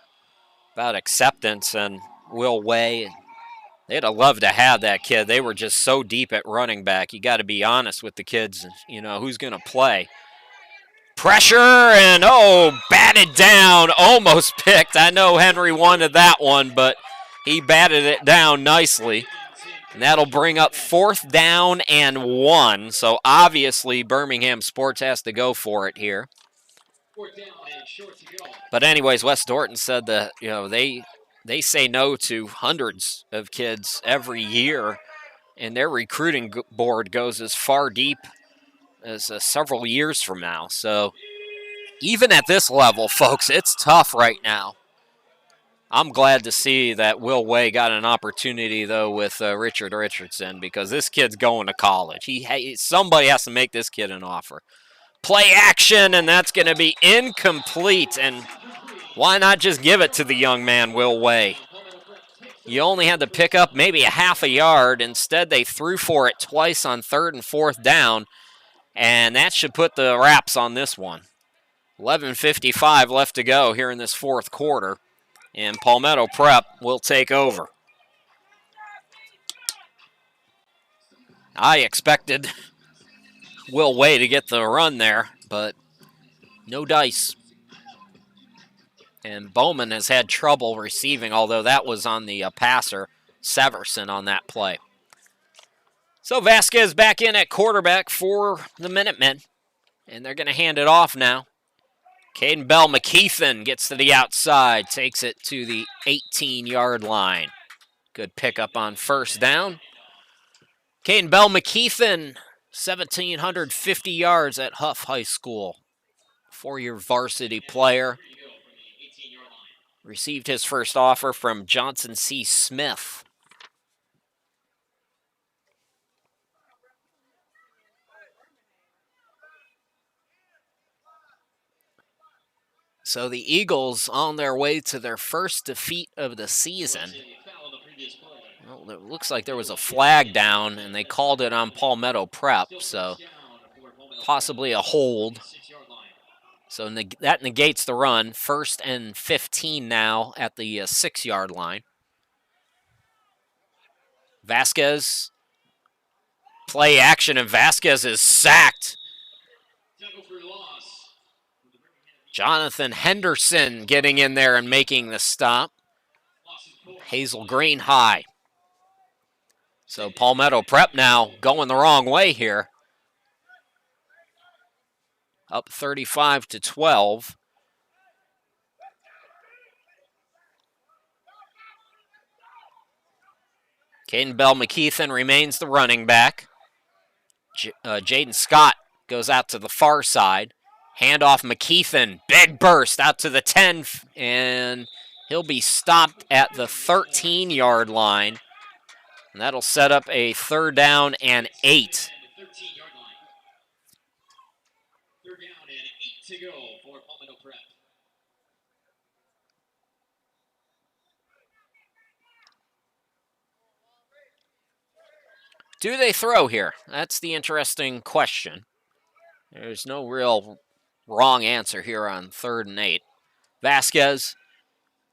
about acceptance, and Will Way. They'd have loved to have that kid. They were just so deep at running back. You got to be honest with the kids, who's going to play. Pressure, and batted down, almost picked. I know Henry wanted that one, but he batted it down nicely. And that'll bring up 4th down and 1. So obviously Birmingham Sports has to go for it here. But anyways, Wes Dorton said that they say no to hundreds of kids every year, and their recruiting board goes as far deep as several years from now. So even at this level, folks, it's tough right now. I'm glad to see that Will Way got an opportunity, though, with Richard Richardson, because this kid's going to college. Somebody has to make this kid an offer. Play action, and that's going to be incomplete. And why not just give it to the young man, Will Way? You only had to pick up maybe a half a yard. Instead, they threw for it twice on 3rd and 4th down, and that should put the wraps on this one. 11:55 left to go here in this 4th quarter. And Palmetto Prep will take over. I expected Will Way to get the run there, but no dice. And Bowman has had trouble receiving, although that was on the passer, Severson, on that play. So Vasquez back in at quarterback for the Minutemen, and they're going to hand it off now. Caden Bell McKeithen gets to the outside, takes it to the 18-yard line. Good pickup on 1st down. Caden Bell McKeithen, 1,750 yards at Huff High School. 4-year varsity player. Received his first offer from Johnson C. Smith. So the Eagles on their way to their first defeat of the season. Well, it looks like there was a flag down, and they called it on Palmetto Prep, so possibly a hold. So that negates the run. 1st and 15 now at the 6-yard line. Vasquez, play action, and Vasquez is sacked. Jonathan Henderson getting in there and making the stop. Hazel Green high. So Palmetto Prep now going the wrong way here. Up 35-12. Caden Bell McKeithen remains the running back. Jaden Scott goes out to the far side. Handoff McKeithen, big burst out to the 10, and he'll be stopped at the 13-yard line. And that'll set up a 3rd down and 8. Do they throw here? That's the interesting question. There's no real wrong answer here on 3rd and 8. Vasquez,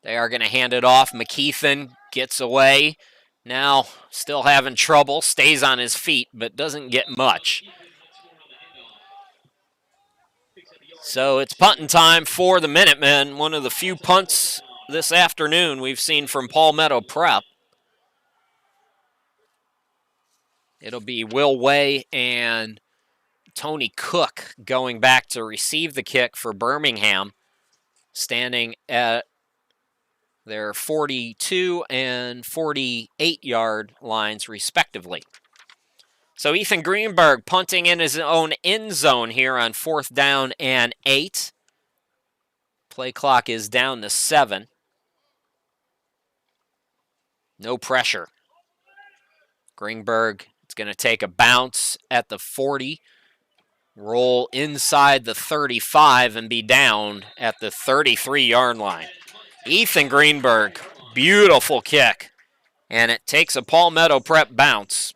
they are going to hand it off. McKeithen gets away, Now, still having trouble, stays on his feet, but doesn't get much. So it's punting time for the Minutemen. One of the few punts this afternoon we've seen from Palmetto Prep. It'll be Will Way and Tony Cook going back to receive the kick for Birmingham, standing at their 42 and 48-yard lines, respectively. So Ethan Greenberg punting in his own end zone here on 4th down and 8. Play clock is down to 7. No pressure. Greenberg is going to take a bounce at the 40, roll inside the 35, and be down at the 33-yard line. Ethan Greenberg, beautiful kick, and it takes a Palmetto Prep bounce.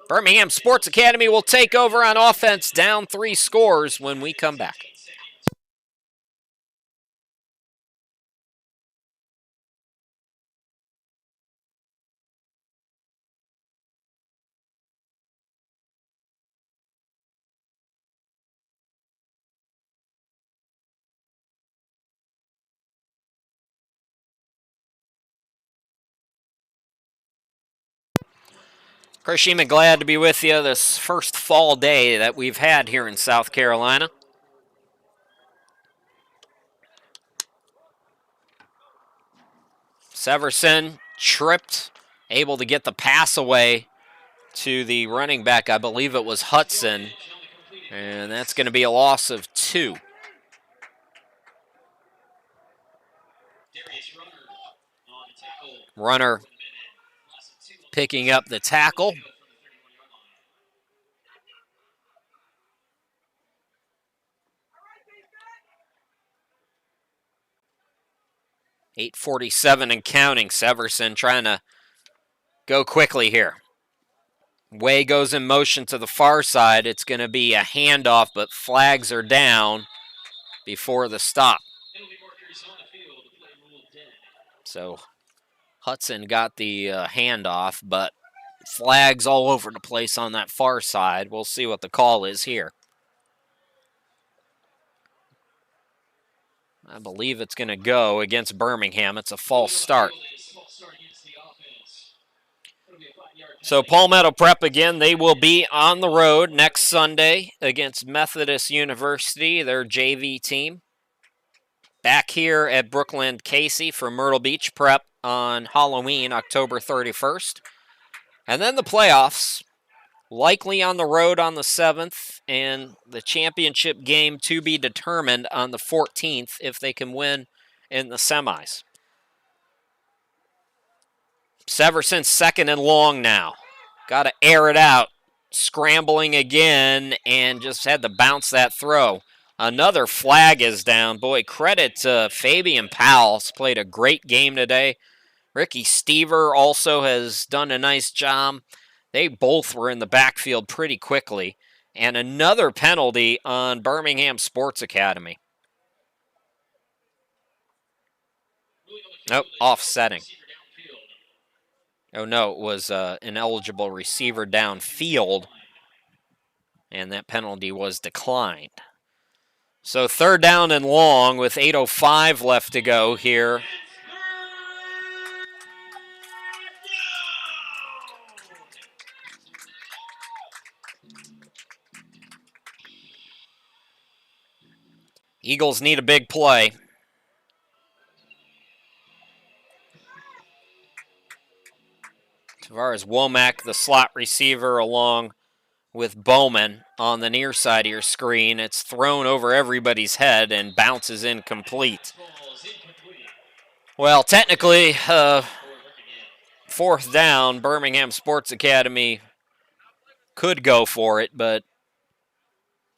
Birmingham Sports Academy will take over on offense, down 3 scores when we come back. Chris Sheeman, glad to be with you this first fall day that we've had here in South Carolina. Severson tripped, able to get the pass away to the running back. I believe it was Hudson, and that's going to be a loss of 2. Runner picking up the tackle. .847 and counting. Severson trying to go quickly here. Way goes in motion to the far side. It's going to be a handoff, but flags are down before the stop. So Hudson got the handoff, but flags all over the place on that far side. We'll see what the call is here. I believe it's going to go against Birmingham. It's a false start. So Palmetto Prep again, they will be on the road next Sunday against Methodist University, their JV team. Back here at Brookland Casey for Myrtle Beach Prep on Halloween, October 31st. And then the playoffs, likely on the road on the 7th, and the championship game to be determined on the 14th if they can win in the semis. Severson 2nd and long now. Got to air it out. Scrambling again and just had to bounce that throw. Another flag is down. Boy, credit to Fabian Powell. He's played a great game today. Ricky Stever also has done a nice job. They both were in the backfield pretty quickly. And another penalty on Birmingham Sports Academy. Nope, offsetting. Oh, no, it was an ineligible receiver downfield, and that penalty was declined. So 3rd down and long with 8:05 left to go here. Eagles need a big play. Tavares Womack, the slot receiver, along with Bowman on the near side of your screen. It's thrown over everybody's head and bounces incomplete. Well, technically, 4th down, Birmingham Sports Academy could go for it, but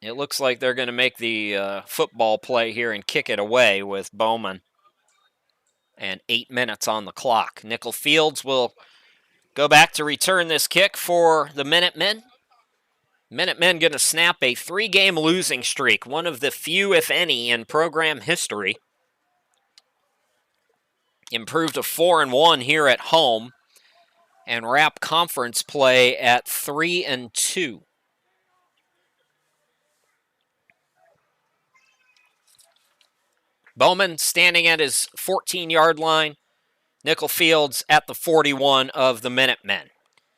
it looks like they're going to make the football play here and kick it away with Bowman. And 8 minutes on the clock. Nickel Fields will go back to return this kick for the Minutemen. Minutemen going to snap a 3-game losing streak, one of the few, if any, in program history. Improved to 4-1 here at home and wrap conference play at 3-2. Bowman standing at his 14-yard line. Nickel Fields at the 41 of the Minutemen.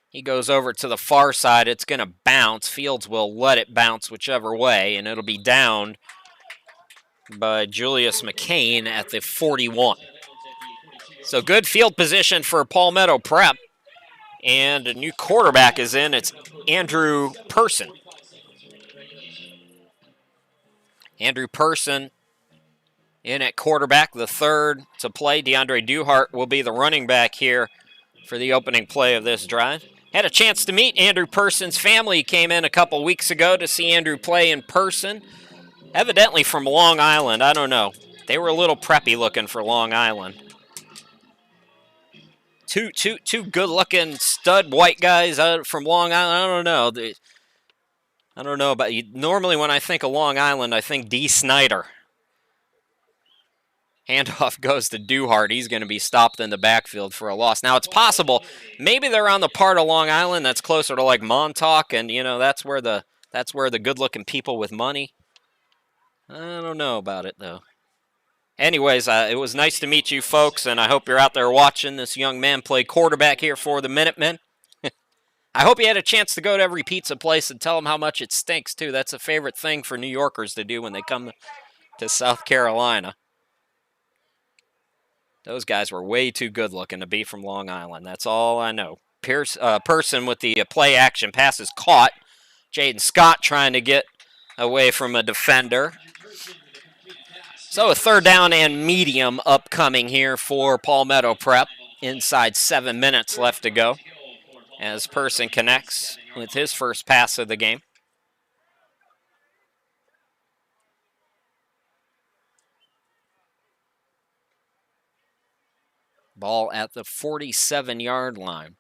He goes over to the far side. It's going to bounce. Fields will let it bounce whichever way, and it'll be downed by Julius McCain at the 41. So good field position for Palmetto Prep. And a new quarterback is in. It's Andrew Person. Andrew Person in at quarterback, the third to play. DeAndre Duhart will be the running back here for the opening play of this drive. Had a chance to meet Andrew Person's family. Came in a couple weeks ago to see Andrew play in person. Evidently from Long Island. I don't know. They were a little preppy looking for Long Island. Two good-looking stud white guys from Long Island. I don't know. I don't know about you. Normally when I think of Long Island, I think D. Snyder. Handoff goes to Duhart. He's going to be stopped in the backfield for a loss. Now, it's possible maybe they're on the part of Long Island that's closer to like Montauk, and, you know, that's where the good-looking people with money. I don't know about it, though. Anyways, it was nice to meet you folks, and I hope you're out there watching this young man play quarterback here for the Minutemen. I hope you had a chance to go to every pizza place and tell them how much it stinks, too. That's a favorite thing for New Yorkers to do when they come to South Carolina. Those guys were way too good looking to be from Long Island. That's all I know. Person with the play action pass is caught. Jaden Scott trying to get away from a defender. So a third down and medium upcoming here for Palmetto Prep. Inside 7 minutes left to go as Person connects with his first pass of the game. Ball at the 47-yard line.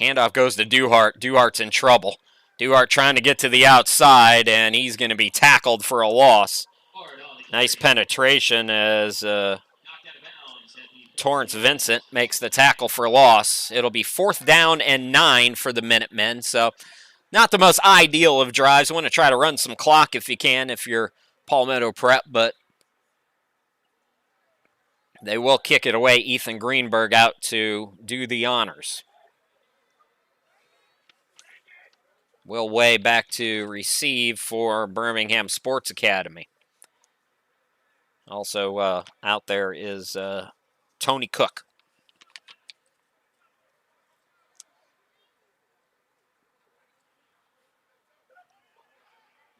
Handoff goes to Duhart. Duhart's in trouble. Duhart trying to get to the outside, and he's going to be tackled for a loss. Nice penetration as Torrance Vincent makes the tackle for loss. It'll be 4th down and 9 for the Minutemen, so not the most ideal of drives. I want to try to run some clock if you can, if you're Palmetto Prep, but they will kick it away. Ethan Greenberg out to do the honors. Will Way back to receive for Birmingham Sports Academy. Also out there is Tony Cook.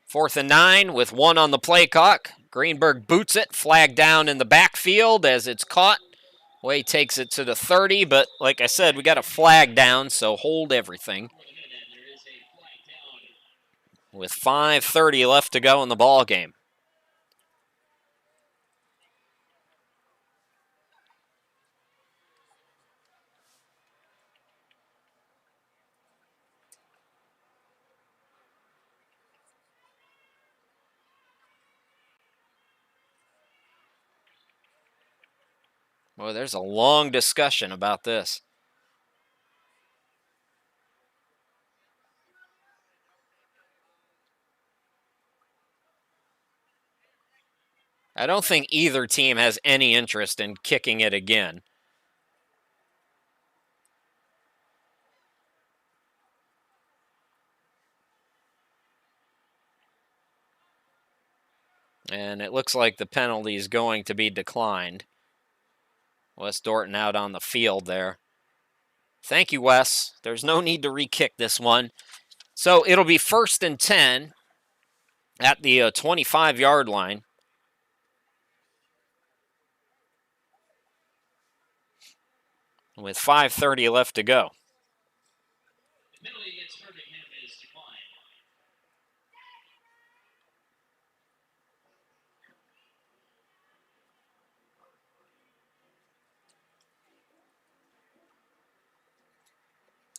Fourth and 9 with 1 on the play clock. Greenberg boots it, flag down in the backfield as it's caught. Way takes it to the 30, but like I said, we got a flag down, so hold everything. With 5:30 left to go in the ball game. Well, there's a long discussion about this. I don't think either team has any interest in kicking it again. And it looks like the penalty is going to be declined. Wes Dorton out on the field there. Thank you, Wes. There's no need to re-kick this one. So it'll be 1st and 10 at the 25-yard line. With 5:30 left to go.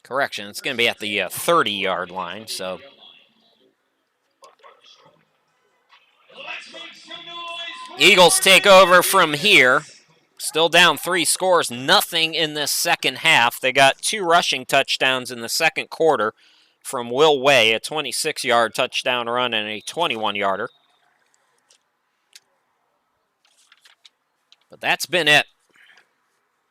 Correction, it's going to be at the 30-yard line, so. Eagles take over from here. Still down 3 scores, nothing in this second half. They got 2 rushing touchdowns in the second quarter from Will Way, a 26-yard touchdown run and a 21-yarder. But that's been it.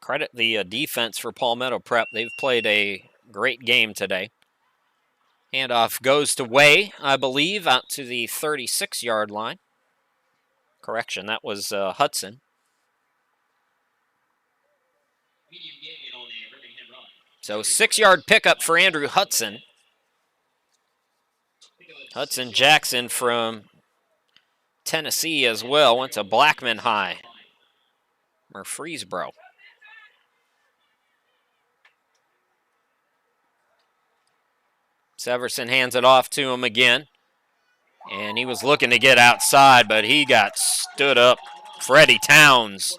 Credit the defense for Palmetto Prep. They've played a great game today. Handoff goes to Way, I believe, out to the 36-yard line. Correction, that was Hudson. So 6-yard pickup for Andrew Hudson. Hudson Jackson from Tennessee as well. Went to Blackman High. Murfreesboro. Severson hands it off to him again. And he was looking to get outside, but he got stood up. Freddie Towns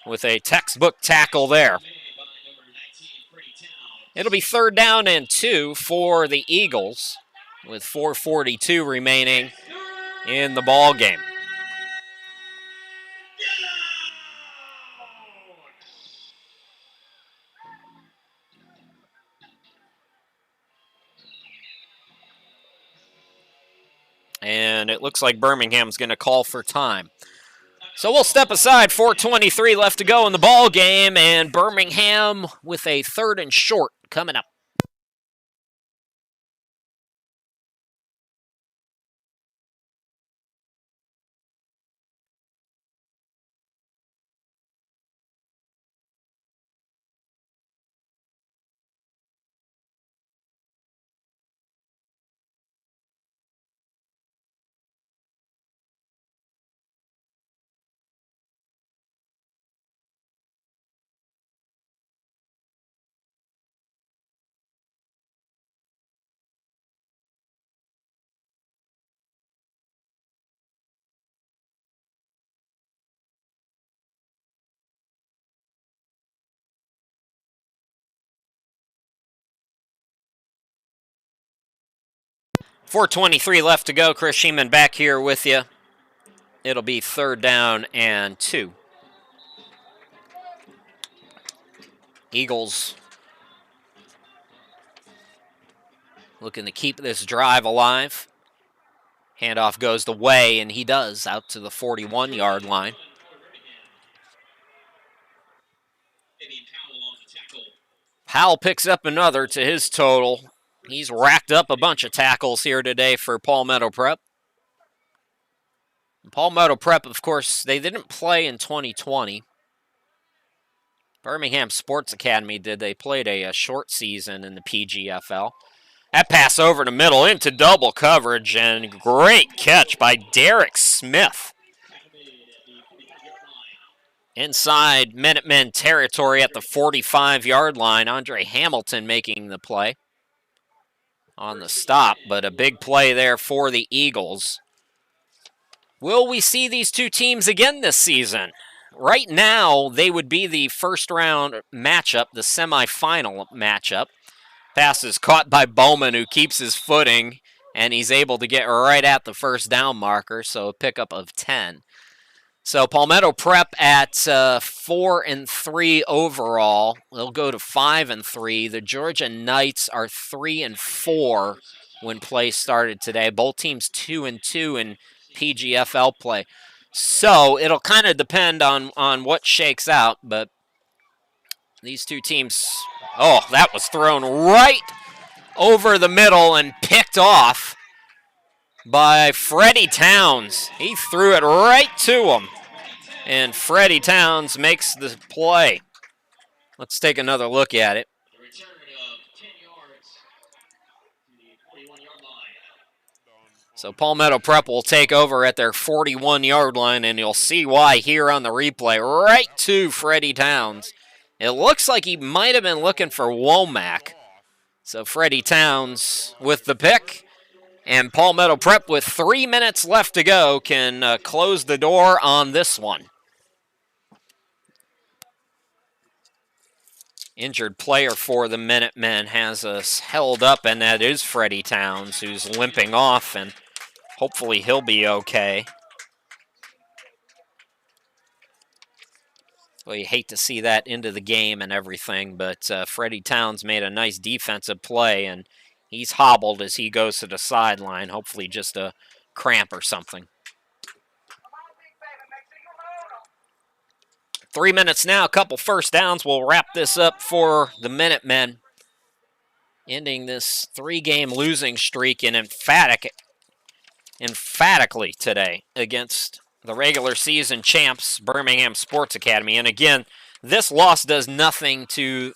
with a textbook tackle there. It'll be 3rd down and 2 for the Eagles with 4:42 remaining in the ball game. And it looks like Birmingham's going to call for time. So we'll step aside. 4:23 left to go in the ball game, and Birmingham with a 3rd and short coming up. .423 left to go. Chris Sheeman back here with you. It'll be 3rd down and 2. Eagles looking to keep this drive alive. Handoff goes the Way, and he does, out to the 41-yard line. Powell picks up another to his total. He's racked up a bunch of tackles here today for Palmetto Prep. Palmetto Prep, of course, they didn't play in 2020. Birmingham Sports Academy did. They played a short season in the PGFL. That pass over the middle into double coverage, and great catch by Derek Smith. Inside Minutemen territory at the 45-yard line. Andre Hamilton making the play on the stop, but a big play there for the Eagles. Will we see these two teams again this season? Right now, they would be the first-round matchup, the semifinal matchup. Pass is caught by Bowman, who keeps his footing, and he's able to get right at the first down marker, so a pickup of 10. So Palmetto Prep at 4-3 overall. They'll go to 5-3. The Georgia Knights are 3-4 when play started today. Both teams 2-2 in PGFL play. So it'll kind of depend on what shakes out, but these two teams, oh, that was thrown right over the middle and picked off by Freddie Towns. He threw it right to him, and Freddie Towns makes the play. Let's take another look at it. So Palmetto Prep will take over at their 41-yard line, and you'll see why here on the replay. Right to Freddie Towns. It looks like he might have been looking for Womack. So Freddie Towns with the pick. And Palmetto Prep, with 3 minutes left to go, can close the door on this one. Injured player for the Minutemen has us held up, and that is Freddie Towns, who's limping off, and hopefully he'll be okay. Well, you hate to see that into the game and everything, but Freddie Towns made a nice defensive play, and he's hobbled as he goes to the sideline, hopefully just a cramp or something. 3 minutes now, a couple first downs. We'll wrap this up for the Minutemen, ending this 3-game losing streak in emphatically today against the regular season champs, Birmingham Sports Academy. And again, this loss does nothing to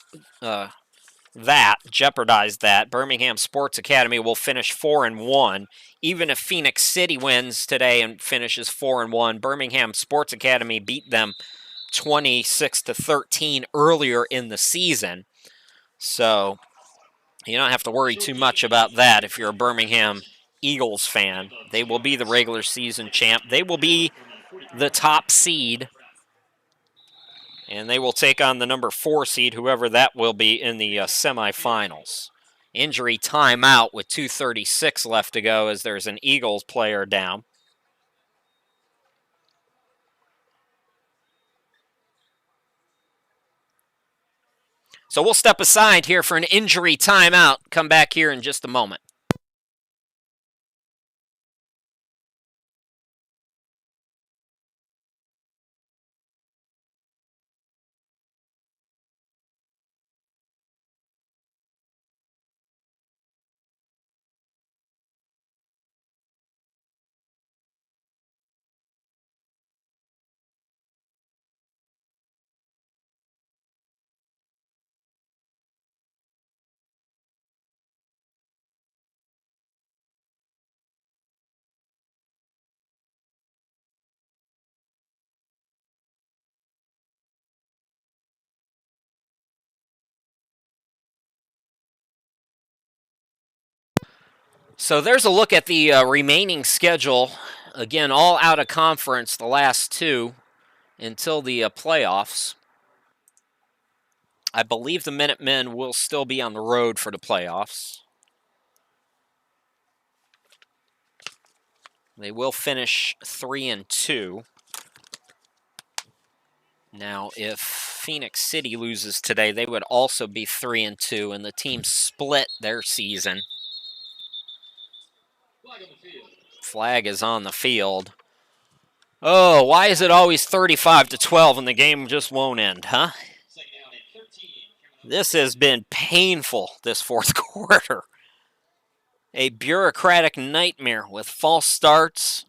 jeopardize that. Birmingham Sports Academy will finish 4-1. Even if Phoenix City wins today and finishes 4-1, Birmingham Sports Academy beat them 26-13 earlier in the season. So you don't have to worry too much about that if you're a Birmingham Eagles fan. They will be the regular season champ. They will be the top seed, and they will take on the number 4 seed, whoever that will be, in the semifinals. Injury timeout with 2:36 left to go as there's an Eagles player down. So we'll step aside here for an injury timeout. Come back here in just a moment. So there's a look at the remaining schedule. Again, all out of conference, the last 2 until the playoffs. I believe the Minutemen will still be on the road for the playoffs. They will finish 3-2. Now, if Phoenix City loses today, they would also be 3-2, and the team split their season. Flag is on the field. Oh, why is it always 35-12 and the game just won't end, huh? This has been painful, this fourth quarter. A bureaucratic nightmare with false starts.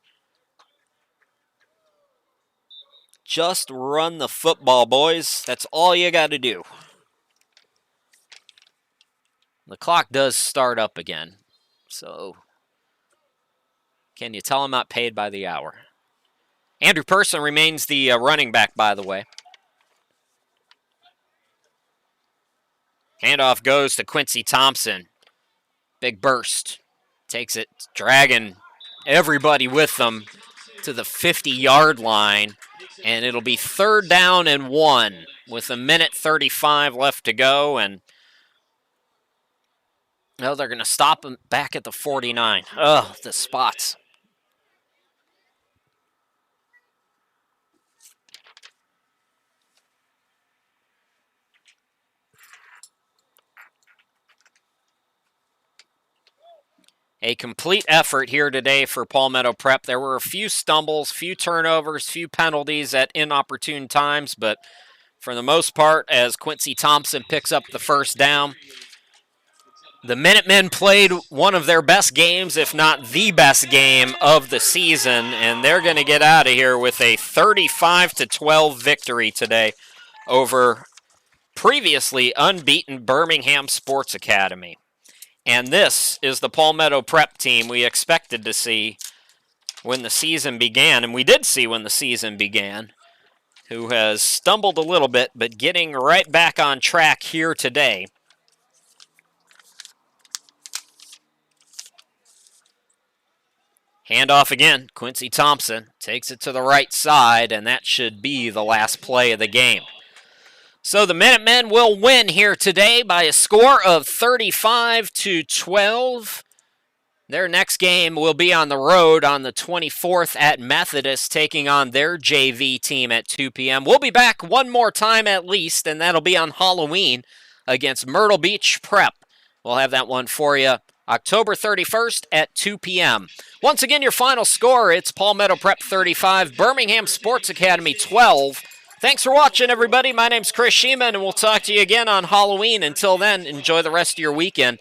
Just run the football, boys. That's all you got to do. The clock does start up again, so can you tell I'm not paid by the hour? Andrew Person remains the running back, by the way. Handoff goes to Quincy Thompson. Big burst. Takes it, dragging everybody with them to the 50-yard line. And it'll be 3rd down and 1 with 1:35 left to go. And no, they're going to stop him back at the 49. Oh, the spots. A complete effort here today for Palmetto Prep. There were a few stumbles, few turnovers, few penalties at inopportune times, but for the most part, as Quincy Thompson picks up the first down, the Minutemen played one of their best games, if not the best game of the season, and they're going to get out of here with a 35-12 victory today over previously unbeaten Birmingham Sports Academy. And this is the Palmetto Prep team we expected to see when the season began, and we did see when the season began, who has stumbled a little bit, but getting right back on track here today. Handoff again. Quincy Thompson takes it to the right side, and that should be the last play of the game. So the Minutemen will win here today by a score of 35-12. Their next game will be on the road on the 24th at Methodist, taking on their JV team at 2 p.m. We'll be back one more time at least, and that'll be on Halloween against Myrtle Beach Prep. We'll have that one for you October 31st at 2 p.m. Once again, your final score, it's Palmetto Prep 35, Birmingham Sports Academy 12. Thanks for watching, everybody. My name's Chris Sheeman, and we'll talk to you again on Halloween. Until then, enjoy the rest of your weekend.